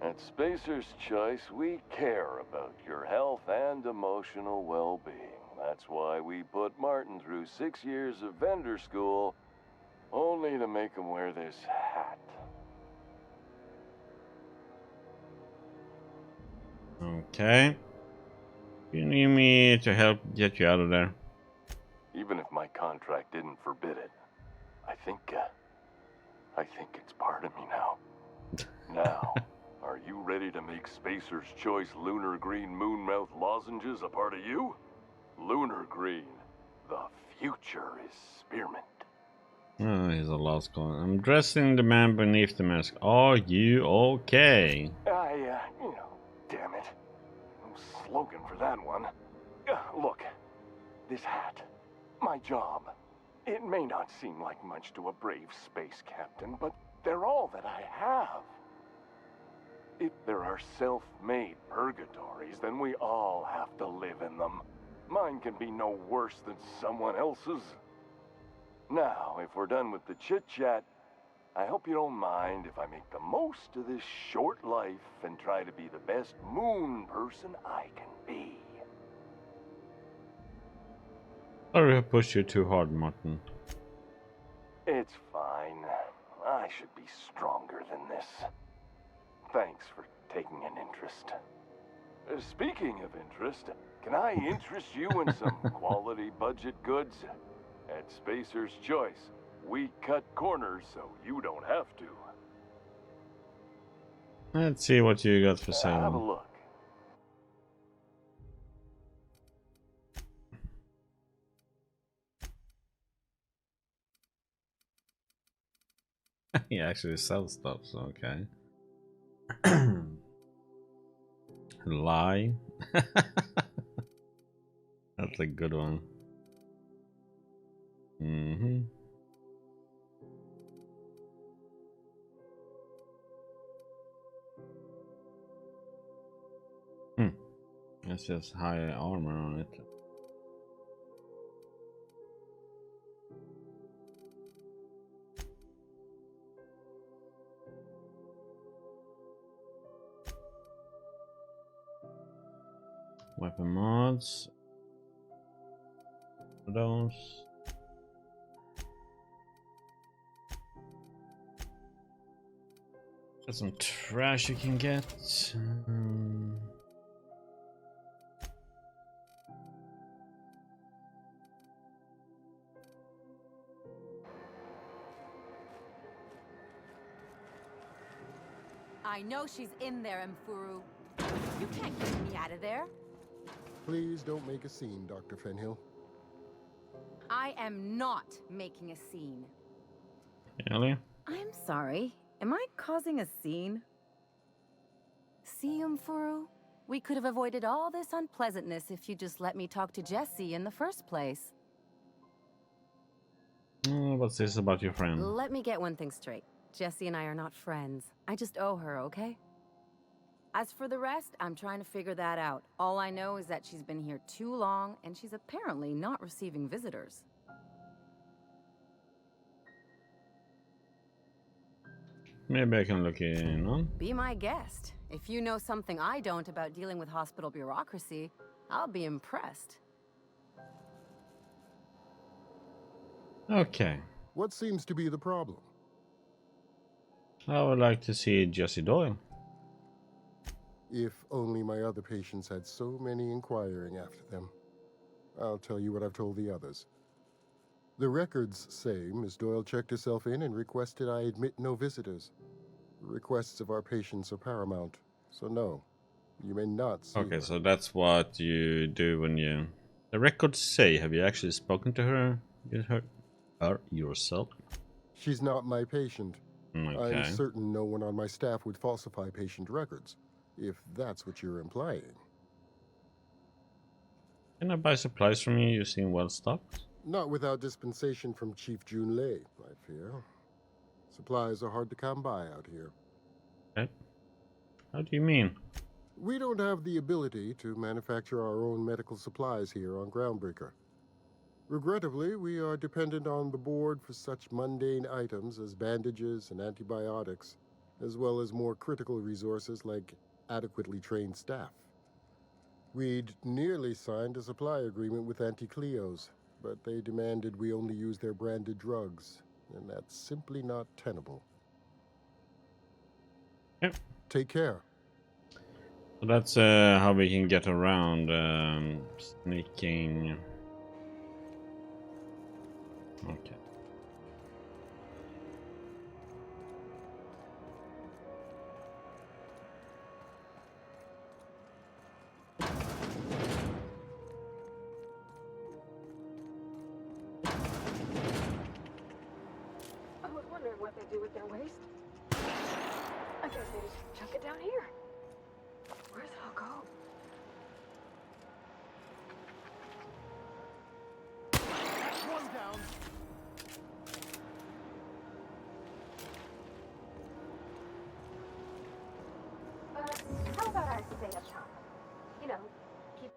At Spacer's Choice, we care about your health and emotional well-being. That's why we put Martin through 6 years of vendor school, only to make him wear this hat. Okay. You need me to help get you out of there. Even if my contract didn't forbid it, I think it's part of me now. Now, are you ready to make Spacer's Choice Lunar Green Moonmouth lozenges a part of you? Lunar Green, the future is spearmint. Oh, he's a lost cause. I'm dressing the man beneath the mask. Are you okay? Damn it. No slogan for that one. Look, this hat, my job. It may not seem like much to a brave space captain, but they're all that I have. If there are self-made purgatories, then we all have to live in them. Mine can be no worse than someone else's. Now, if we're done with the chit-chat, I hope you don't mind if I make the most of this short life and try to be the best moon person I can be. Sorry I pushed you too hard, Martin. It's fine. I should be stronger than this. Thanks for taking an interest. Speaking of interest, can I interest you in some quality budget goods? At Spacer's Choice, we cut corners so you don't have to. Let's see what you got for Have a sale. look. He actually sells stuff, so okay. Lie. That's a good one. That's just high armor on it. Weapon mods. Those. Got some trash you can get. I know she's in there, Mfuru. You can't get me out of there. Please don't make a scene, Dr. Fenhill. I am not making a scene. Ellie? I'm sorry. Am I causing a scene? See, Mfuru? We could have avoided all this unpleasantness if you just let me talk to Jessie in the first place. What's this about your friend? Let me get one thing straight. Jessie and I are not friends. I just owe her, okay? As for the rest, I'm trying to figure that out. All I know is that she's been here too long, and she's apparently not receiving visitors. Maybe I can look in on. Be my guest. If you know something I don't about dealing with hospital bureaucracy, I'll be impressed. Okay. What seems to be the problem? I would like to see Jessie Doyle. If only my other patients had so many inquiring after them. I'll tell you what I've told the others. The records say Miss Doyle checked herself in and requested I admit no visitors. The requests of our patients are paramount, so no, you may not see Okay, her. so that's what you do when you... The records say, have you actually spoken to her? Yourself? She's not my patient. Okay. I'm certain no one on my staff would falsify patient records, if that's what you're implying. Can I buy supplies from you? You seem well stocked. Not without dispensation from Chief Junlei, I fear. Supplies are hard to come by out here. Okay. How do you mean? We don't have the ability to manufacture our own medical supplies here on Groundbreaker. Regrettably, we are dependent on the board for such mundane items as bandages and antibiotics, as well as more critical resources like adequately trained staff. We'd nearly signed a supply agreement with Anti-Cleos, but they demanded we only use their branded drugs, and that's simply not tenable. Yep. Take care. So that's how we can get around sneaking. Okay. I was wondering what they do with their waste. I guess they just chuck it down here. Where's it all go? One down. How about I stay up top? You know, keep...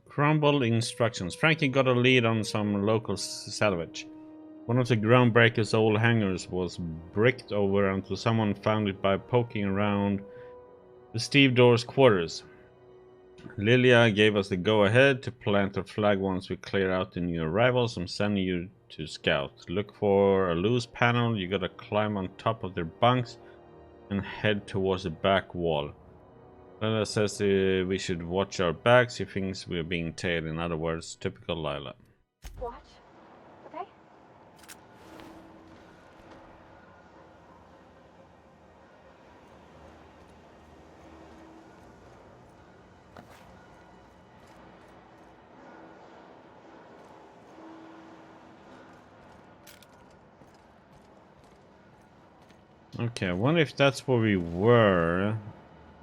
Crumble instructions. Frankie got a lead on some local salvage. One of the Groundbreaker's old hangars was bricked over until someone found it by poking around the stevedore's quarters. Lilia gave us the go-ahead to plant our flag once we clear out the new arrivals. I'm sending you to scout. Look for a loose panel. You gotta climb on top of their bunks and head towards the back wall. Lila says we should watch our backs. She thinks we're being tailed. In other words, typical Lila. Watch. Okay? Okay, I wonder if that's where we were.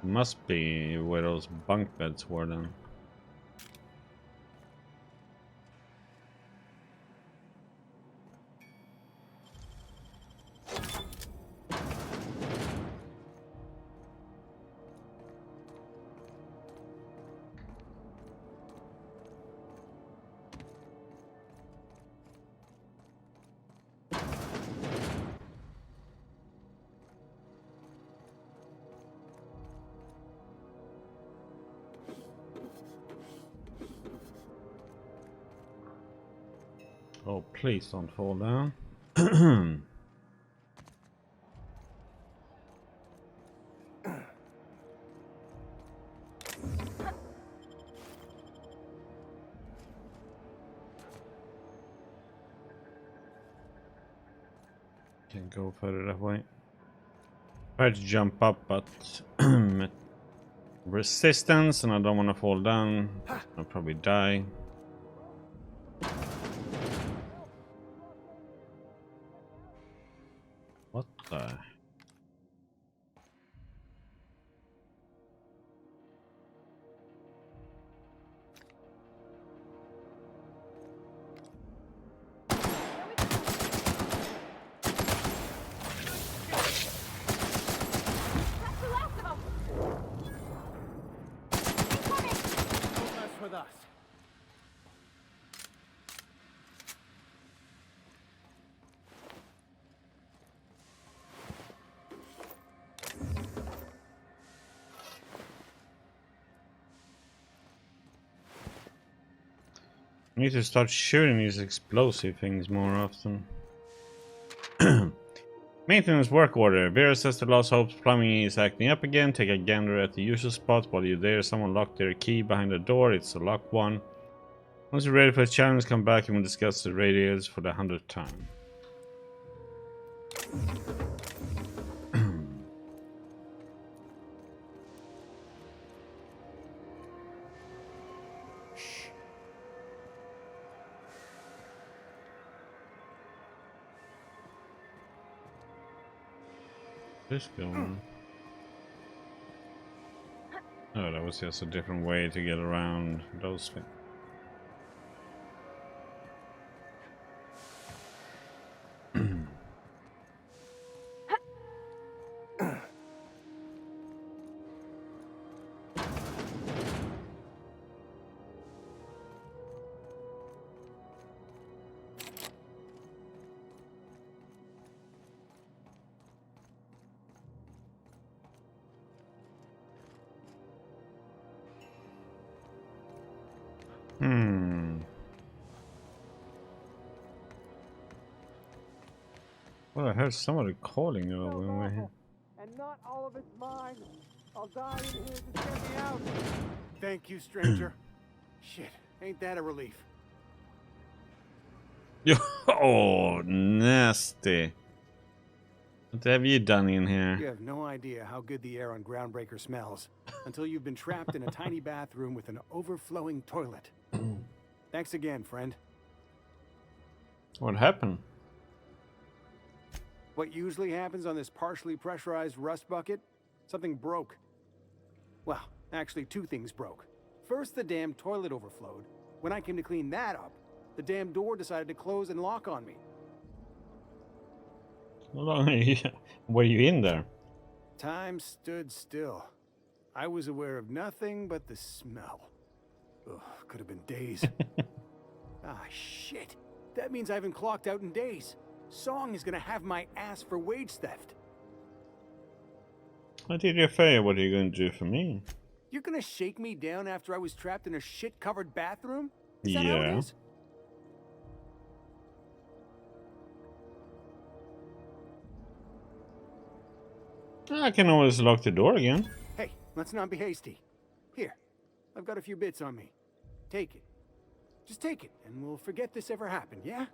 Must be where those bunk beds were then. Oh, please don't fall down. Can't go further that way. Try to jump up, but resistance, and I don't want to fall down. I'll probably die. What the? With us. I need to start shooting these explosive things more often. Maintenance work order. Vera says the Lost Hope's plumbing is acting up again. Take a gander at the usual spots. While you're there, someone locked their key behind the door. It's a locked one. Once you're ready for the challenge, come back and we'll discuss the radios for the 100th time. This going? Oh, that was just a different way to get around those things. Well, I heard somebody calling over when we're here. And not all of it's mine. I'll die in here. Just get me out. Thank you, stranger. Shit, ain't that a relief? Oh, nasty. What have you done in You here? have no idea how good the air on Groundbreaker smells until you've been trapped in a tiny bathroom with an overflowing toilet. Thanks again, friend. What happened? What usually happens on this partially pressurized rust bucket? Something broke. Well, actually 2 things broke. First, the damn toilet overflowed. When I came to clean that up, the damn door decided to close and lock on me. How long were you in there? Time stood still. I was aware of nothing but the smell. Ugh, could have been days. Ah, shit. That means I haven't clocked out in days. Song is gonna have my ass for wage theft. I did you a favor. What are you going to do for me? You're gonna shake me down after I was trapped in a shit-covered bathroom? Is that how it Yeah. is? I can always lock the door again. Hey, let's not be hasty. Here, I've got a few bits on me. Take it. Just take it, and we'll forget this ever happened, yeah?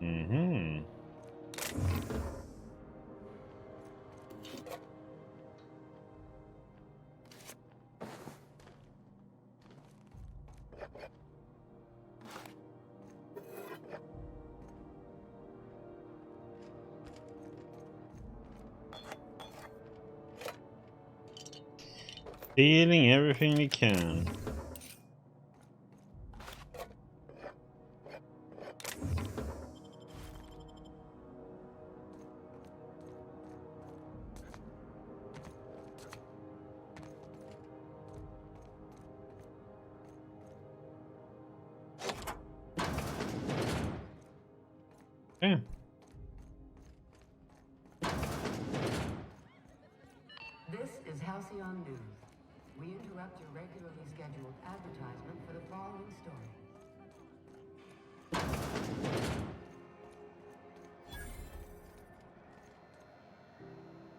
Mm-hmm. Stealing everything we can. Yeah. This is Halcyon News. We interrupt your regularly scheduled advertisement for the following story.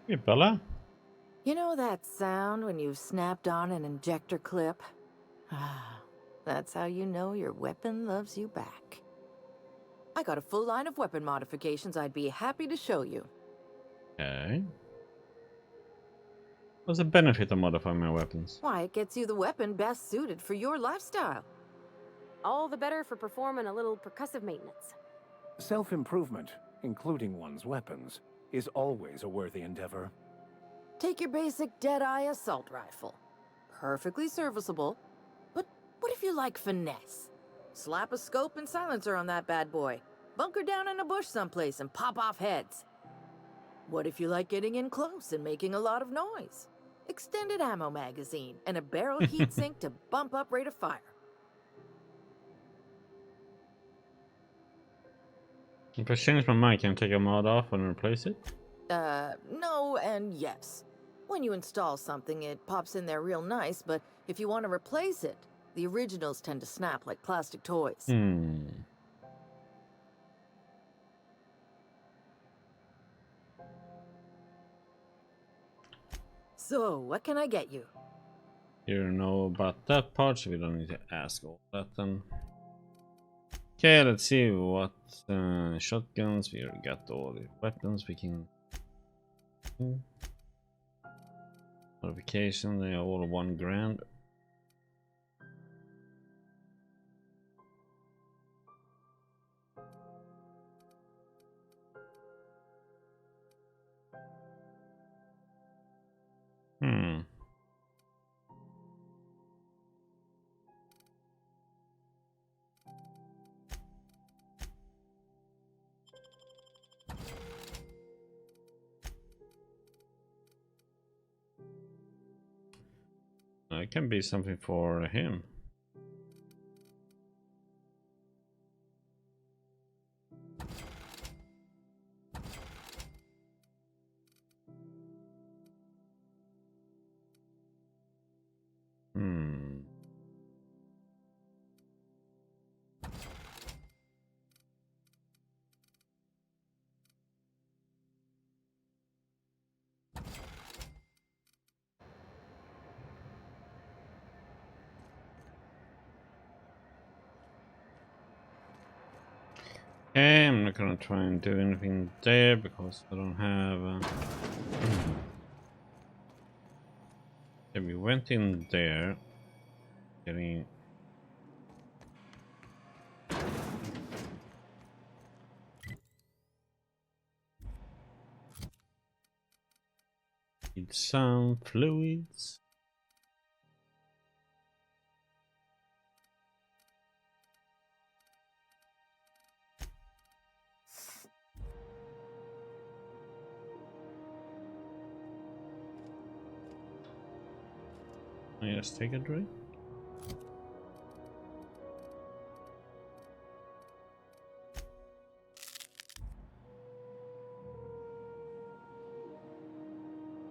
Hey, Bella. You know that sound when you've snapped on an injector clip? That's how you know your weapon loves you back. I got a full line of weapon modifications I'd be happy to show you. Okay. What's the benefit of modifying my weapons? Why, it gets you the weapon best suited for your lifestyle. All the better for performing a little percussive maintenance. Self-improvement, including one's weapons, is always a worthy endeavor. Take your basic Deadeye assault rifle. Perfectly serviceable. But what if you like finesse? Slap a scope and silencer on that bad boy. Bunker down in a bush someplace and pop off heads. What if you like getting in close and making a lot of noise? Extended ammo magazine and a barrel heatsink to bump up rate of fire. If I change my mic, can I take a mod off and replace it? No and yes. When you install something, it pops in there real nice, but if you want to replace it, the originals tend to snap like plastic toys. So, what can I get you? You don't know about that part, so we don't need to ask all that then. Okay, let's see what shotguns. We already got all the weapons we can. Modification, they are all $1,000. It can be something for him. Okay, I'm not gonna try and do anything there because I don't have. Okay, we went in there, getting. Need some fluids. Yes, take a drink.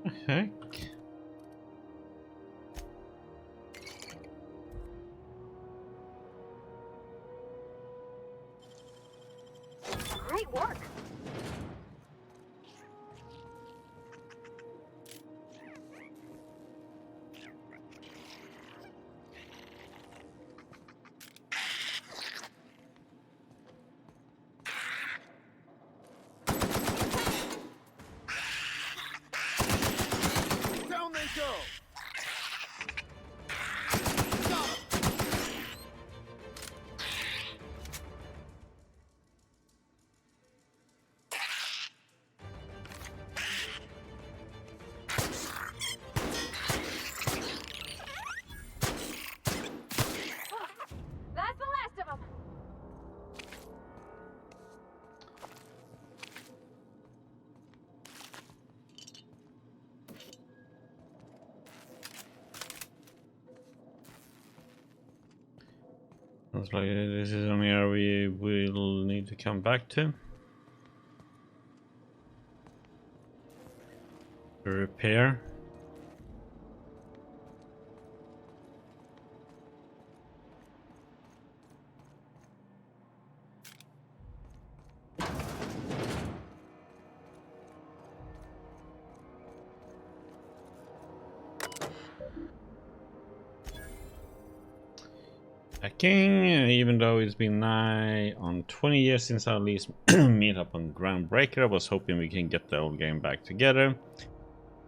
The heck? Great work. Down they go! That's the last of them. Looks like this is an area we will need to come back to repair. Packing, even though it's been nigh on 20 years since our last meetup on Groundbreaker, I was hoping we can get the old game back together.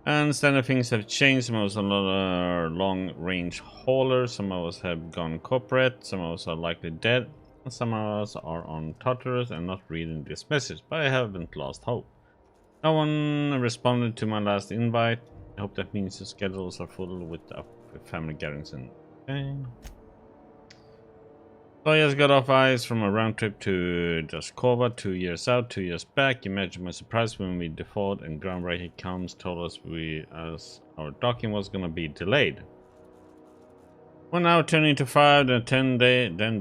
And standard things have changed. Some of us are long-range haulers, some of us have gone corporate, some of us are likely dead, and some of us are on Tartarus and not reading this message, but I haven't lost hope. No one responded to my last invite. I hope that means the schedules are full with the family gatherings and... Okay. So I just got off ice from a round trip to Jaskova, 2 years out, 2 years back. Imagine my surprise when we default and Groundbreaker comes, told us our docking was gonna be delayed. 1 hour turned into 5, then 10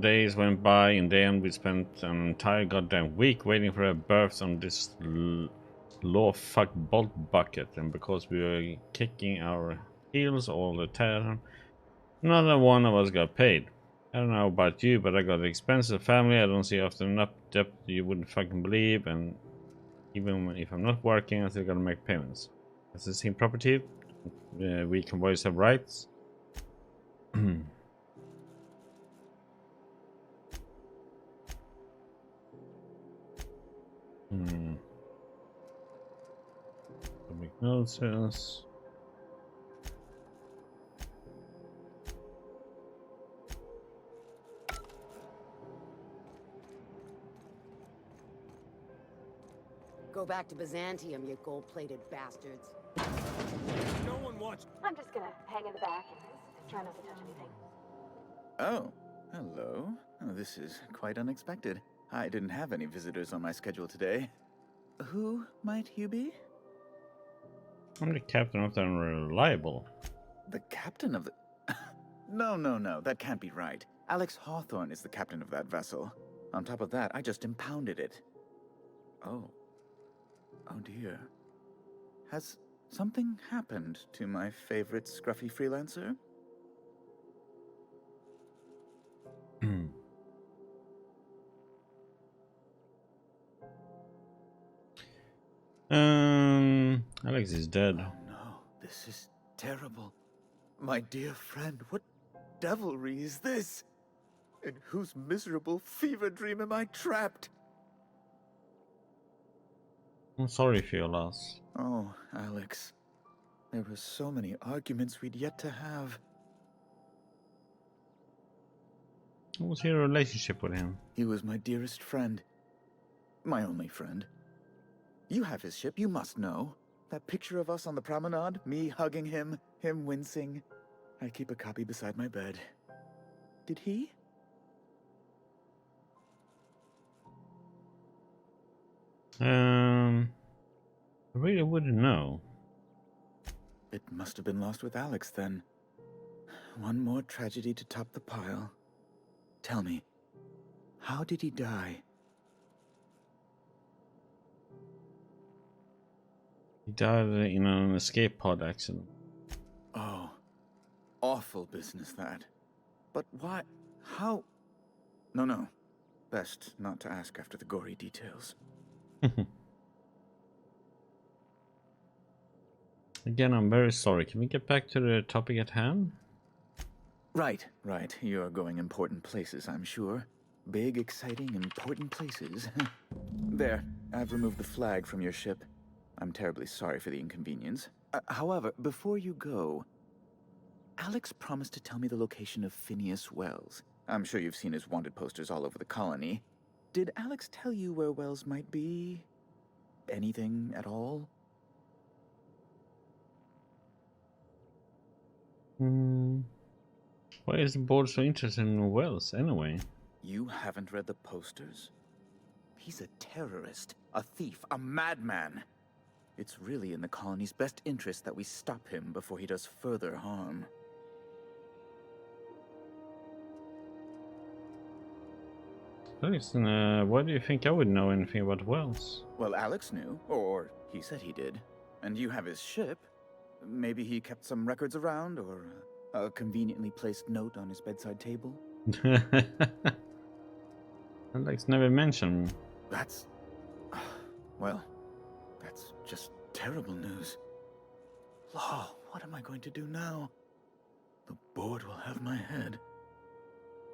days went by. In the end, we spent an entire goddamn week waiting for a berth on this low fuck bolt bucket, and because we were kicking our heels all the time, not one of us got paid. I don't know about you, but I got an expensive family I don't see often enough, debt you wouldn't fucking believe, and even if I'm not working, I still gotta make payments. Does this seem property? We convoys have rights. Make notes. Go back to Byzantium, you gold-plated bastards. No one wants... I'm just gonna hang in the back and try not to touch anything. Oh, hello. Oh, this is quite unexpected. I didn't have any visitors on my schedule today. Who might you be? I'm the captain of the Unreliable. The captain of the... No, that can't be right. Alex Hawthorne is the captain of that vessel. On top of that, I just impounded it. Oh dear. Has something happened to my favorite scruffy freelancer? Alex is dead. Oh no, this is terrible. My dear friend, what devilry is this? In whose miserable fever dream am I trapped? I'm sorry for your loss. Oh, Alex. There were so many arguments we'd yet to have. What was your relationship with him? He was my dearest friend. My only friend. You have his ship, you must know. That picture of us on the promenade, me hugging him, him wincing. I keep a copy beside my bed. Did he? I really wouldn't know. It must have been lost with Alex then. One more tragedy to top the pile. Tell me, how did he die? He died in an escape pod accident. Oh, awful business that. But why? How? No. Best not to ask after the gory details. Again, I'm very sorry. Can we get back to the topic at hand? Right. You're going important places, I'm sure. Big, exciting, important places. There, I've removed the flag from your ship. I'm terribly sorry for the inconvenience. However, before you go, Alex promised to tell me the location of Phineas Wells. I'm sure you've seen his wanted posters all over the colony. Did Alex tell you where Wells might be? Anything at all? Why is the board so interested in Wells, anyway? You haven't read the posters? He's a terrorist, a thief, a madman. It's really in the colony's best interest that we stop him before he does further harm. Listen, why do you think I would know anything about Wells? Well, Alex knew, or he said he did. And you have his ship. Maybe he kept some records around, or a conveniently placed note on his bedside table. Alex never mentioned. That's... well, that's just terrible news. Law, what am I going to do now? The board will have my head.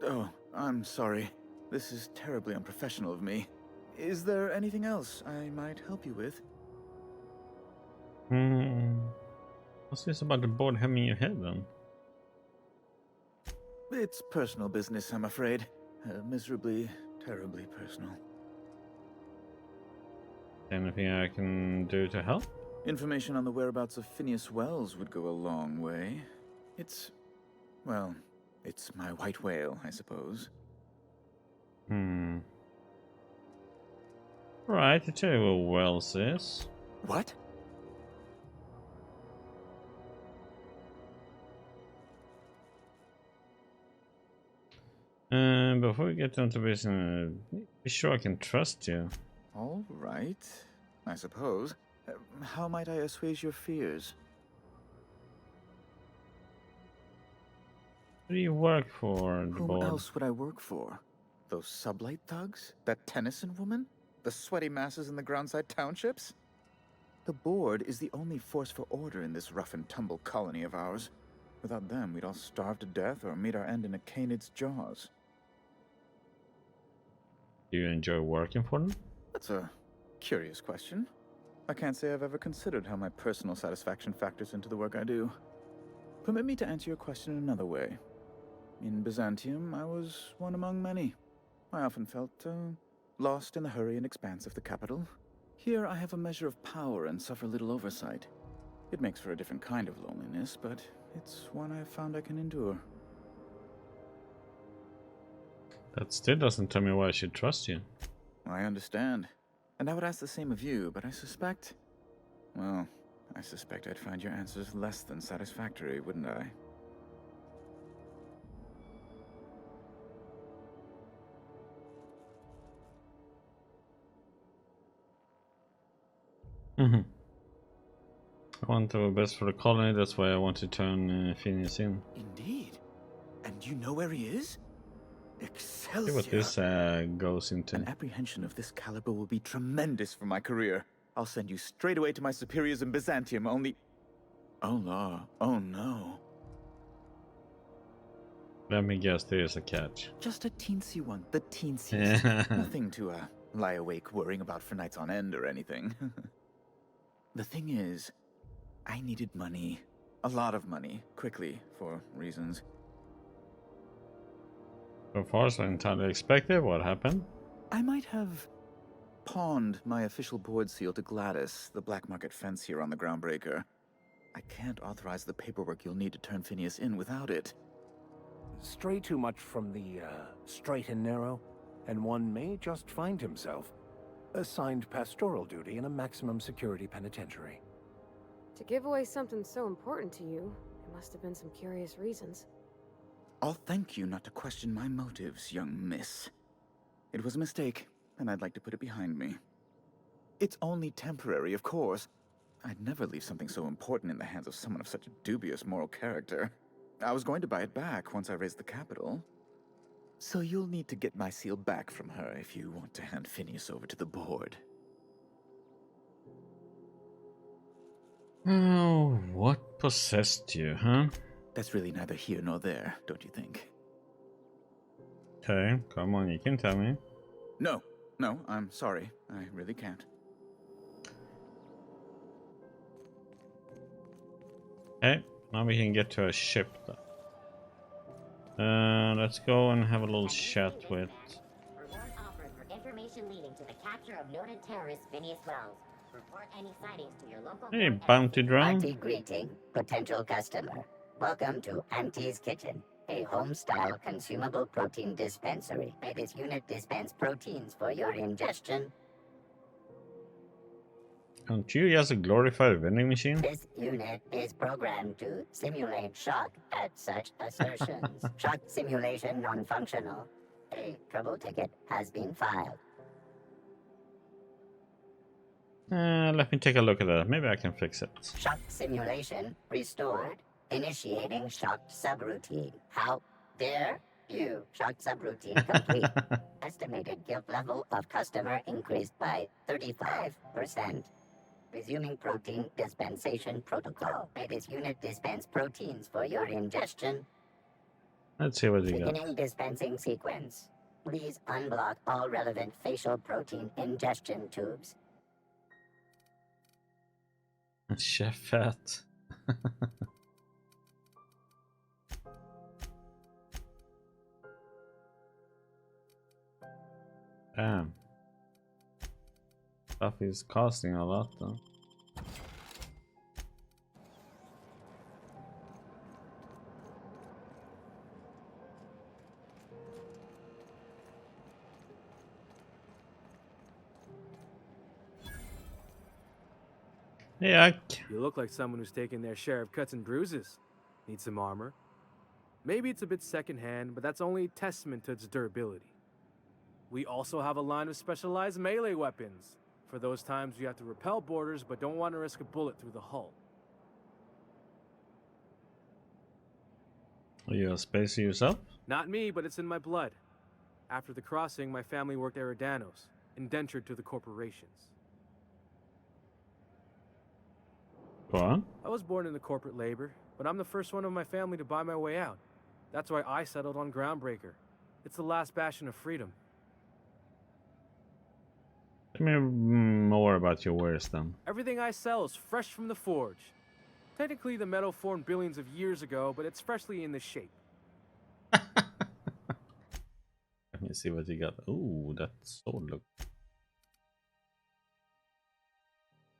Oh, I'm sorry. This is terribly unprofessional of me. Is there anything else I might help you with? What's this about the board having your head, then? It's personal business, I'm afraid. Miserably, terribly personal. Anything I can do to help? Information on the whereabouts of Phineas Wells would go a long way. It's... well, it's my white whale, I suppose. Right, I'll tell you where Wells is. What? Before we get down to business, be sure I can trust you. All right, I suppose. How might I assuage your fears? Who do you work for, the Whom board? else would I work for? Those sublight thugs? That Tennyson woman? The sweaty masses in the groundside townships? The board is the only force for order in this rough and tumble colony of ours. Without them, we'd all starve to death or meet our end in a canid's jaws. Do you enjoy working for them? That's a curious question. I can't say I've ever considered how my personal satisfaction factors into the work I do. Permit me to answer your question in another way. In Byzantium, I was one among many. I often felt lost in the hurry and expanse of the capital. Here, I have a measure of power and suffer little oversight. It makes for a different kind of loneliness, but it's one I've found I can endure. That still doesn't tell me why I should trust you. I understand. And I would ask the same of you, but I suspect... well, I suspect I'd find your answers less than satisfactory, wouldn't I? I want the best for the colony, that's why I want to turn Phineas in. Indeed. And you know where he is? Excelsior! See what this goes into. An apprehension of this caliber will be tremendous for my career. I'll send you straight away to my superiors in Byzantium, only... oh, law. Oh, no. Let me guess, there's a catch. Just a teensy one. The teensiest. Nothing to lie awake worrying about for nights on end or anything. The thing is, I needed money. A lot of money, quickly, for reasons. So far, so entirely expected. What happened? I might have pawned my official board seal to Gladys, the black market fence here on the Groundbreaker. I can't authorize the paperwork you'll need to turn Phineas in without it. Stray too much from the straight and narrow, and one may just find himself assigned pastoral duty in a maximum security penitentiary. To give away something so important to you, there must have been some curious reasons. I'll thank you not to question my motives, young miss. It was a mistake, and I'd like to put it behind me. It's only temporary, of course. I'd never leave something so important in the hands of someone of such a dubious moral character. I was going to buy it back once I raised the capital. So you'll need to get my seal back from her if you want to hand Phineas over to the board. Oh, what possessed you, huh? That's really neither here nor there, don't you think? Okay, come on, you can tell me. No, I'm sorry. I really can't. Okay, now we can get to a ship. Let's go and have a little chat with... Reward offered for information leading to the capture of noted terrorist Phineas Wells. Report any sightings to your local... Hey, bounty drone. Party greeting, potential customer. Welcome to Auntie's Kitchen, a home-style consumable protein dispensary. May this unit dispense proteins for your ingestion. Aren't you just a glorified vending machine? This unit is programmed to simulate shock at such assertions. Shock simulation non-functional. A trouble ticket has been filed. Let me take a look at that. Maybe I can fix it. Shock simulation restored. Initiating shocked subroutine. How dare you? Shocked subroutine complete. Estimated guilt level of customer increased by 35%. Resuming protein dispensation protocol. May this unit dispense proteins for your ingestion. Let's see what we got. Beginning dispensing sequence. Please unblock all relevant facial protein ingestion tubes. Chef Fat. Damn. Stuff is costing a lot though. Yeah, you look like someone who's taken their share of cuts and bruises. Need some armor? Maybe it's a bit secondhand, but that's only a testament to its durability. We also have a line of specialized melee weapons, for those times you have to repel boarders but don't want to risk a bullet through the hull. Are you a spacer yourself? Not me, but it's in my blood. After the crossing, my family worked Eridanos, indentured to the corporations. Go on. I was born into corporate labor, but I'm the first one of my family to buy my way out. That's why I settled on Groundbreaker. It's the last bastion of freedom. Tell me more about your wares then. Everything I sell is fresh from the forge. Technically, the metal formed billions of years ago, but it's freshly in this shape. Let me see what you got. Ooh, that sword look.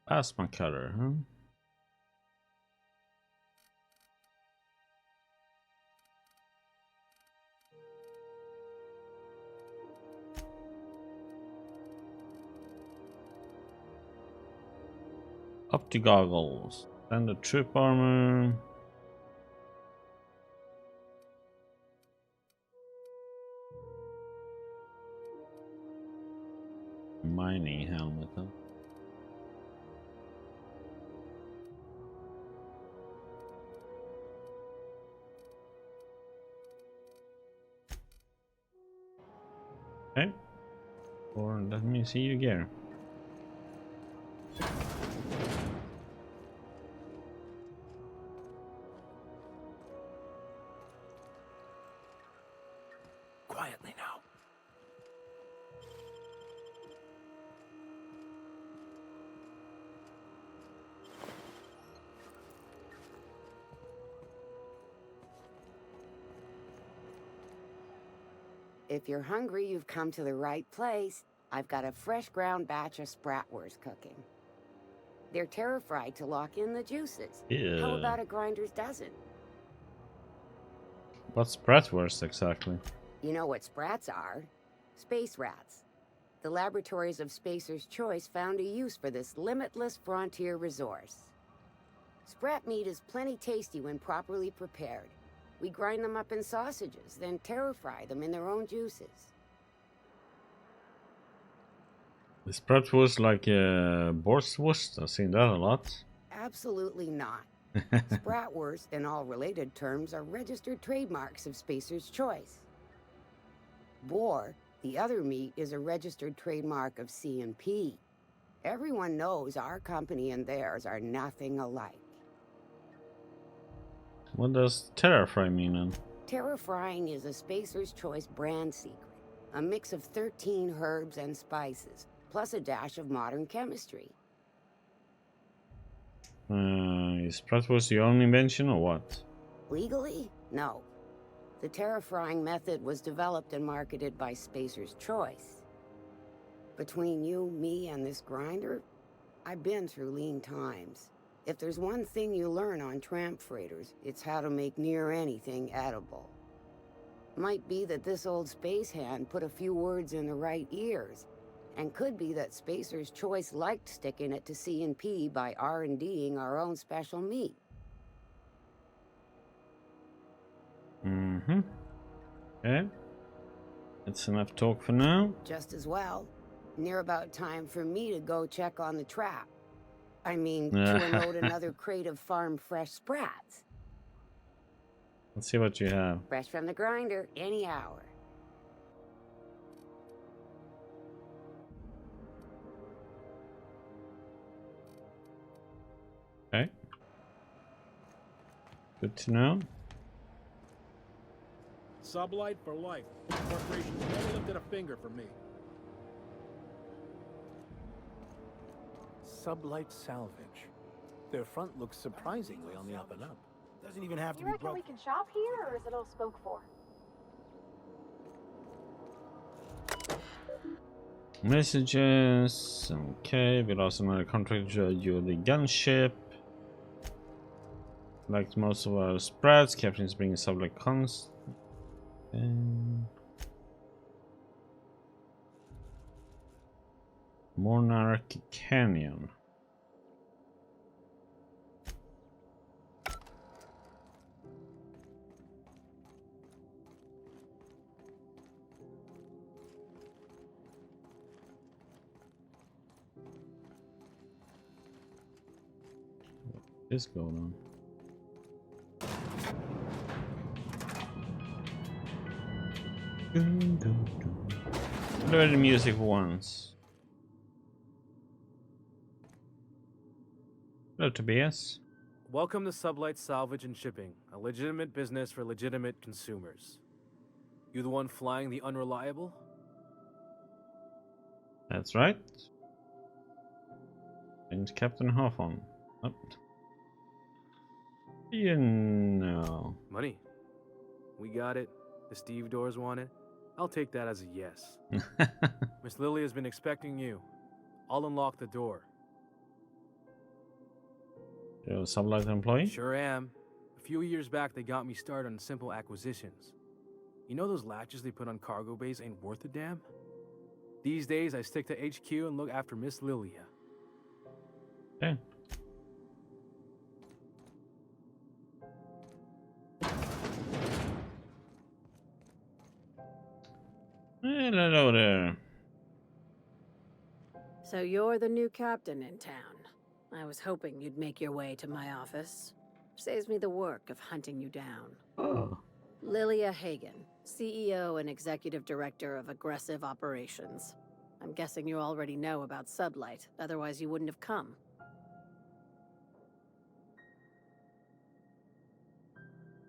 Plasma cutter, huh? Opti goggles. And the troop armor. Mining helmet, huh? Okay. Or let me see your gear. Quietly now. If you're hungry, you've come to the right place. I've got a fresh ground batch of spratwurst cooking. They're terra-fried to lock in the juices. Yeah. How about a grinder's dozen? What's bratwurst exactly? You know what sprats are? Space rats. The laboratories of Spacer's Choice found a use for this limitless frontier resource. Sprat meat is plenty tasty when properly prepared. We grind them up in sausages, then terra-fry them in their own juices. Is bratwurst like Borstwurst? I've seen that a lot. Absolutely not. Spratwurst and all related terms are registered trademarks of Spacer's Choice. Boar, the other meat, is a registered trademark of C&P. Everyone knows our company and theirs are nothing alike. What does terra-fry mean then? Terra-frying is a Spacer's Choice brand secret. A mix of 13 herbs and spices, plus a dash of modern chemistry. Is bratwurst your own invention or what? Legally? No. The terra-frying method was developed and marketed by Spacer's Choice. Between you, me, and this grinder, I've been through lean times. If there's one thing you learn on tramp freighters, it's how to make near anything edible. Might be that this old space hand put a few words in the right ears, and could be that Spacer's Choice liked sticking it to C&P by R&D'ing our own special meat. Mm-hmm. Okay. That's enough talk for now. Just as well. Near about time for me to go check on the trap. I mean, to unload another crate of farm-fresh sprats. Let's see what you have. Fresh from the grinder, any hour. Okay. Good to know. Sublight for life. Corporation's never lifted a finger for me. Sublight Salvage. Their front looks surprisingly on the up and up. Doesn't even have to You be reckon broke. we can shop here, or is it all spoke for? Messages. Okay, we lost another contract to the gunship. Like most of our spreads, captains bring sublight cons. Monarch Canyon. What is going on? Play the music once. Hello, Tobias. Welcome to Sublight Salvage and Shipping, a legitimate business for legitimate consumers. You the one flying the Unreliable? That's right. And Captain Hawthorne. Oh. You know. Money. We got it. The Steve Doors want it. I'll take that as a yes. Miss Lily has been expecting you. I'll unlock the door. You're a Sublight employee? Sure am. A few years back, they got me started on simple acquisitions. You know those latches they put on cargo bays ain't worth a damn? These days, I stick to HQ and look after Miss Lilia. Okay. Hello there. So you're the new captain in town. I was hoping you'd make your way to my office. Saves me the work of hunting you down. Oh. Lilia Hagen, CEO and Executive Director of Aggressive Operations. I'm guessing you already know about Sublight, otherwise you wouldn't have come.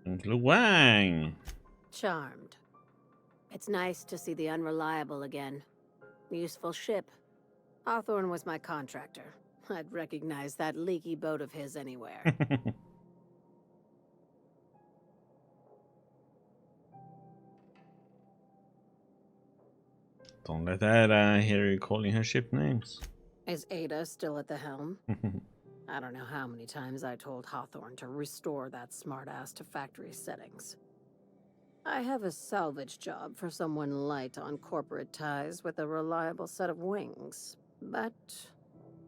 And Luang. Charmed. It's nice to see the Unreliable again. Useful ship. Hawthorne was my contractor. I'd recognize that leaky boat of his anywhere. Don't let Ada hear you calling her ship names. Is Ada still at the helm? I don't know how many times I told Hawthorne to restore that smartass to factory settings. I have a salvage job for someone light on corporate ties with a reliable set of wings, but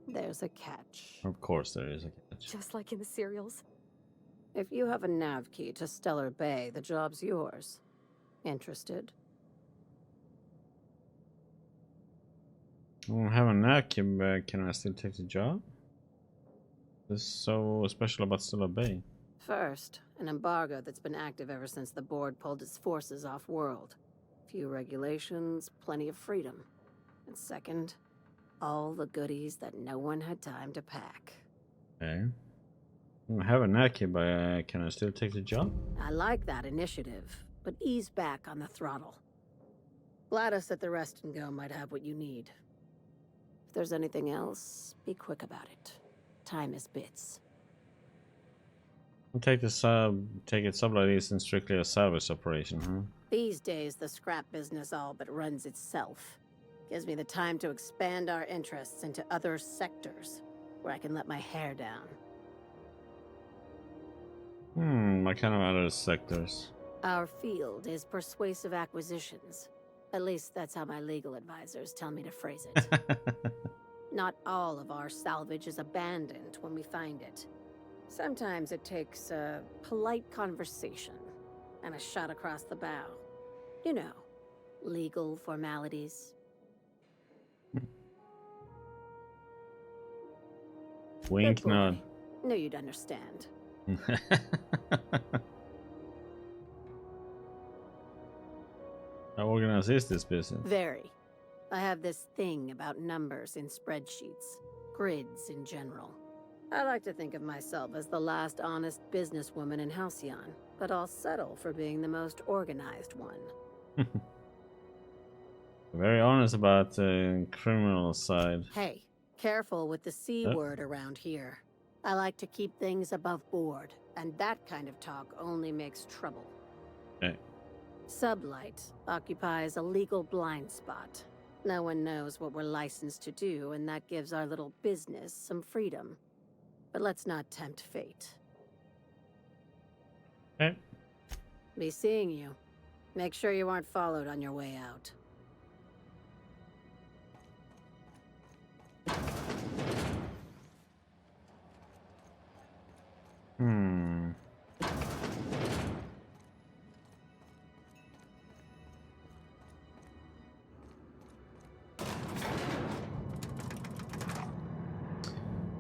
there's a catch. Of course there is a catch. Just like in the serials. If you have a nav key to Stellar Bay, the job's yours. Interested? I don't have a knack, but can I still take the job? What's so special about Stellar Bay? First, an embargo that's been active ever since the board pulled its forces off-world. Few regulations, plenty of freedom. And second, all the goodies that no one had time to pack. Okay. I don't have a knack, but can I still take the job? I like that initiative, but ease back on the throttle. Gladys at the Rest and Go might have what you need. If there's anything else, be quick about it. Time is bits. I'll take it sublight isn't strictly a salvage operation, huh? These days, the scrap business all but runs itself. Gives me the time to expand our interests into other sectors, where I can let my hair down. What kind of other sectors? Our field is persuasive acquisitions. At least that's how my legal advisors tell me to phrase it. Not all of our salvage is abandoned when we find it. Sometimes it takes a polite conversation and a shot across the bow. You know, legal formalities. Wink nod. Knew you'd understand. How organized is this business? Very. I have this thing about numbers in spreadsheets, grids in general. I like to think of myself as the last honest businesswoman in Halcyon, but I'll settle for being the most organized one. Very honest about the criminal side. Hey, careful with the C word around here. I like to keep things above board, and that kind of talk only makes trouble. Okay. Sublight occupies a legal blind spot. No one knows what we're licensed to do, and that gives our little business some freedom. But let's not tempt fate. Okay. Be seeing you. Make sure you aren't followed on your way out.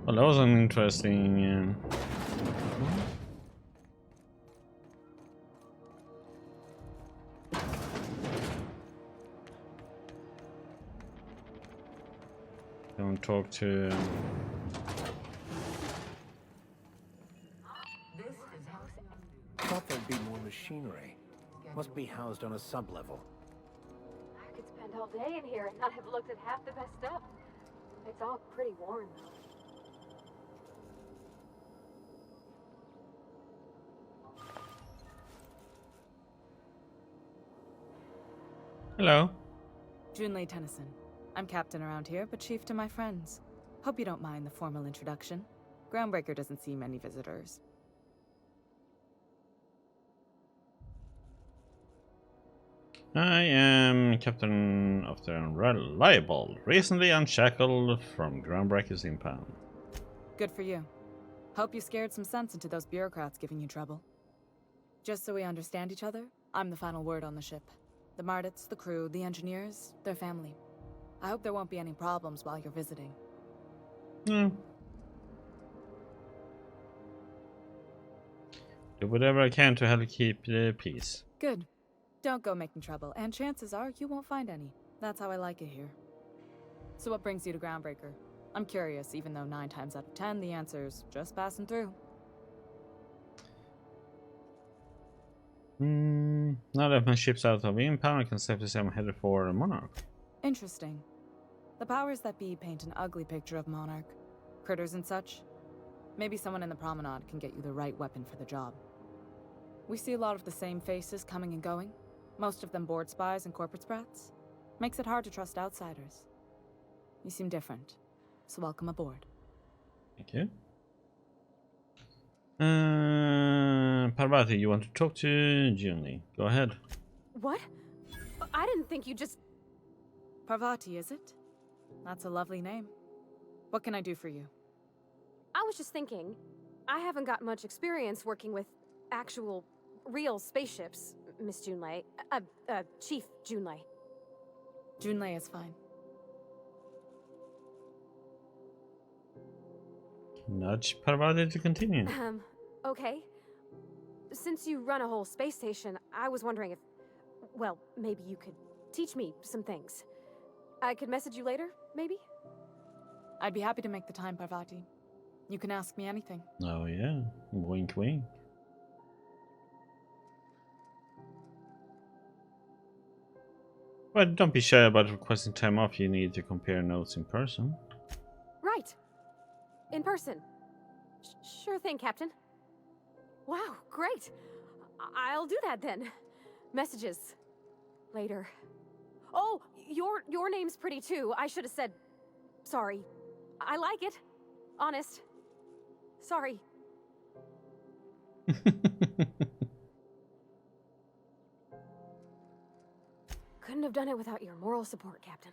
Well, that was an interesting... Don't talk to... Thought there'd be more machinery. Must be housed on a sub-level. I could spend all day in here and not have looked at half the best stuff. It's all pretty worn, though. Hello. Junlei Tennyson. I'm captain around here, but chief to my friends. Hope you don't mind the formal introduction. Groundbreaker doesn't see many visitors. I am captain of the Unreliable, recently unshackled from Groundbreaker's impound. Good for you. Hope you scared some sense into those bureaucrats giving you trouble. Just so we understand each other, I'm the final word on the ship. The Mardits, the crew, the engineers, their family. I hope there won't be any problems while you're visiting. No. Do whatever I can to help keep the peace. Good. Don't go making trouble, and chances are you won't find any. That's how I like it here. So what brings you to Groundbreaker? I'm curious, even though 9 times out of 10 the answer's just passing through. Now that my ship's out of impound, I can safely say I'm headed for Monarch. Interesting. The powers that be paint an ugly picture of Monarch. Critters and such. Maybe someone in the promenade can get you the right weapon for the job. We see a lot of the same faces coming and going. Most of them board spies and corporate sprats. Makes it hard to trust outsiders. You seem different, so welcome aboard. Thank you. Parvati, you want to talk to Junlei? Go ahead. What? I didn't think you just... Parvati, is it? That's a lovely name. What can I do for you? I was just thinking, I haven't got much experience working with actual, real spaceships, Miss Junlei. Chief Junlei. Junlei is fine. Nudge Parvati to continue. Okay. Since you run a whole space station, I was wondering if, well, maybe you could teach me some things. I could message you later, maybe? I'd be happy to make the time, Parvati. You can ask me anything. Oh yeah, wink wink. But don't be shy about requesting time off. You need to compare notes in person. Right. In person. Sure thing, Captain. Wow, great. I'll do that then. Messages. Later. Oh, your name's pretty too. I should have said sorry. I like it. Honest. Sorry. Couldn't have done it without your moral support, Captain.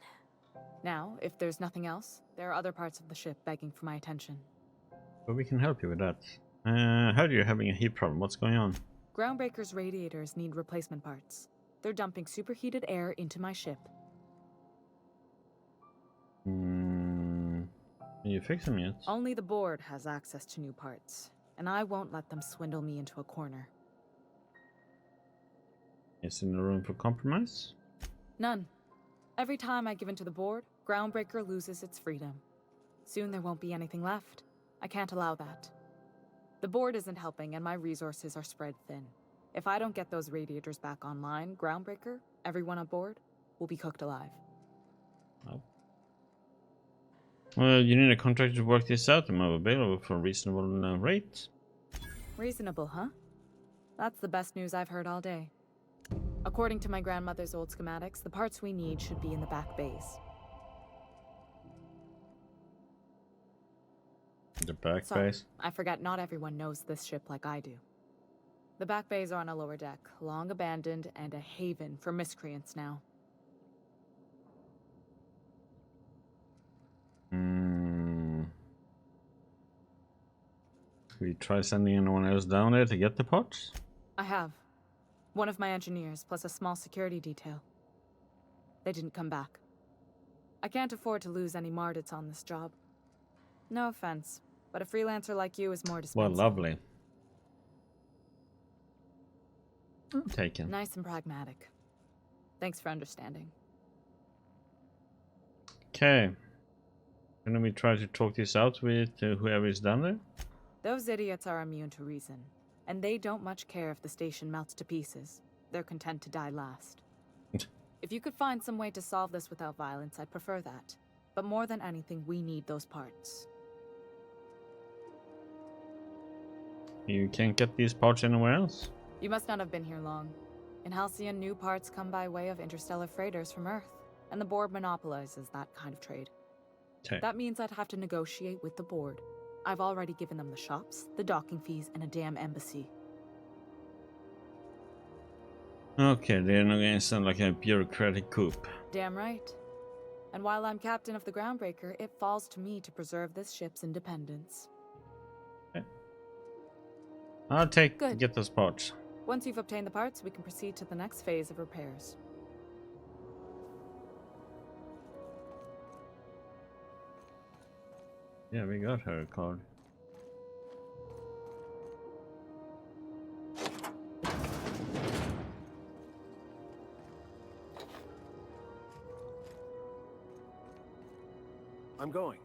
Now, if there's nothing else, there are other parts of the ship begging for my attention. But we can help you with that. Heard you're having a heat problem. What's going on? Groundbreaker's radiators need replacement parts. They're dumping superheated air into my ship. Can you fix them yet? Only the board has access to new parts, and I won't let them swindle me into a corner. Is there no room for compromise? None. Every time I give in to the board, Groundbreaker loses its freedom. Soon there won't be anything left. I can't allow that. The board isn't helping, and my resources are spread thin. If I don't get those radiators back online, Groundbreaker, everyone on board, will be cooked alive. Oh. Well, you need a contractor to work this out. I'm available for a reasonable rate. Reasonable, huh? That's the best news I've heard all day. According to my grandmother's old schematics, the parts we need should be in the back bays. The back Sorry, bays? I forgot not everyone knows this ship like I do. The back bays are on a lower deck, long abandoned and a haven for miscreants now. Will you try sending anyone else down there to get the parts? I have. One of my engineers, plus a small security detail. They didn't come back. I can't afford to lose any Mardits on this job. No offense, but a freelancer like you is more dispensable. Well, lovely. I'll take him. Nice and pragmatic. Thanks for understanding. Okay. Can we try to talk this out with whoever is down there? Those idiots are immune to reason, and they don't much care if the station melts to pieces. They're content to die last. If you could find some way to solve this without violence, I'd prefer that. But more than anything, we need those parts. You can't get these parts anywhere else? You must not have been here long. In Halcyon, new parts come by way of interstellar freighters from Earth, and the board monopolizes that kind of trade. Okay. That means I'd have to negotiate with the board. I've already given them the shops, the docking fees, and a damn embassy. Okay, they're not gonna sound like a bureaucratic coup. Damn right. And while I'm captain of the Groundbreaker, it falls to me to preserve this ship's independence. Okay. I'll take Good. get those parts. Once you've obtained the parts, we can proceed to the next phase of repairs. Yeah, we got her card. I'm going.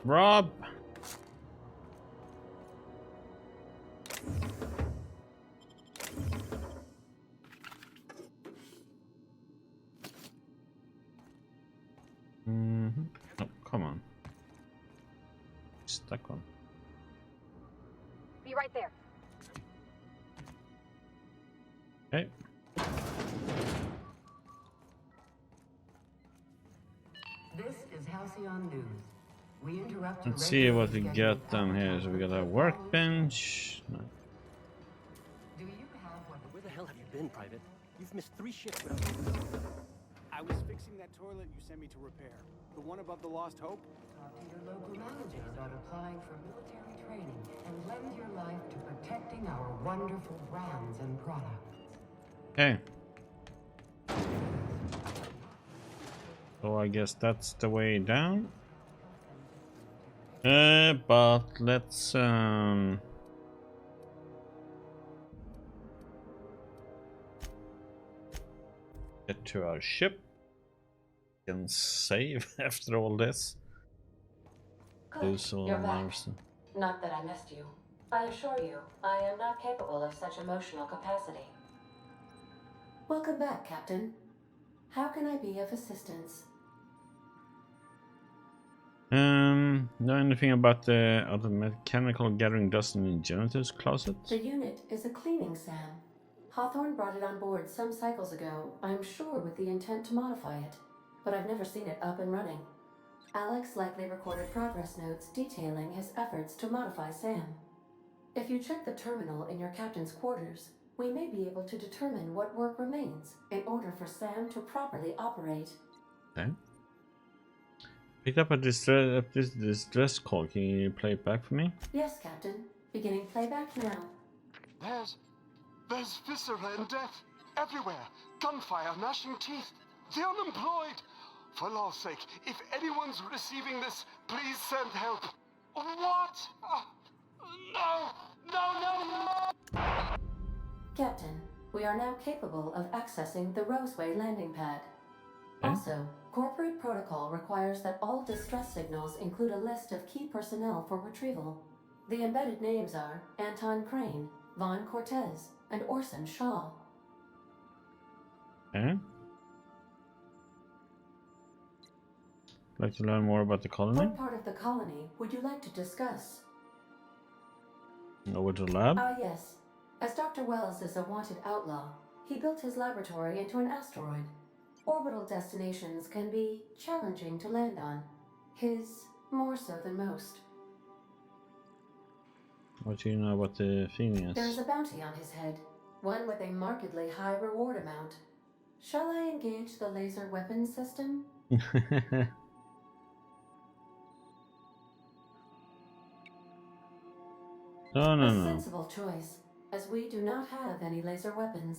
Rob! Oh, come on. stuck on. Be right there. Okay. This is Halcyon News. We interrupt. Let's see what we got down here. So we got a workbench. No. Do you have what? Where the hell have you been, Private? You've missed 3 shifts. I was fixing that toilet you sent me to repair. The one above the Lost Hope? Talk to your local manager about applying for military training and lend your life to protecting our wonderful brands and products. Okay. So I guess that's the way down. But let's get to our ship. Can save after all this. Good. You're back. Not that I missed you. I assure you, I am not capable of such emotional capacity. Welcome back, Captain. How can I be of assistance? Know anything about the other mechanical gathering dust in the janitor's closet? The unit is a cleaning SAM. Hawthorne brought it on board some cycles ago, I'm sure with the intent to modify it, but I've never seen it up and running. Alex likely recorded progress notes detailing his efforts to modify SAM. If you check the terminal in your captain's quarters, we may be able to determine what work remains in order for SAM to properly operate. Okay. Picked up a distress call. Can you play it back for me? Yes, Captain. Beginning playback now. There's viscera and death everywhere. Gunfire, gnashing teeth. The unemployed. For law's sake, if anyone's receiving this, please send help. What? No! Captain, we are now capable of accessing the Roseway landing pad. Also, corporate protocol requires that all distress signals include a list of key personnel for retrieval. The embedded names are Anton Crane, Vaughn Cortez, and Orson Shaw. Okay. Like to learn more about the colony? What part of the colony would you like to discuss? Over to the lab? Yes. As Dr. Wells is a wanted outlaw, he built his laboratory into an asteroid. Orbital destinations can be challenging to land on. His more so than most. What do you know about the Phineas? There is a bounty on his head, one with a markedly high reward amount. Shall I engage the laser weapons system? No. A sensible choice, as we do not have any laser weapons.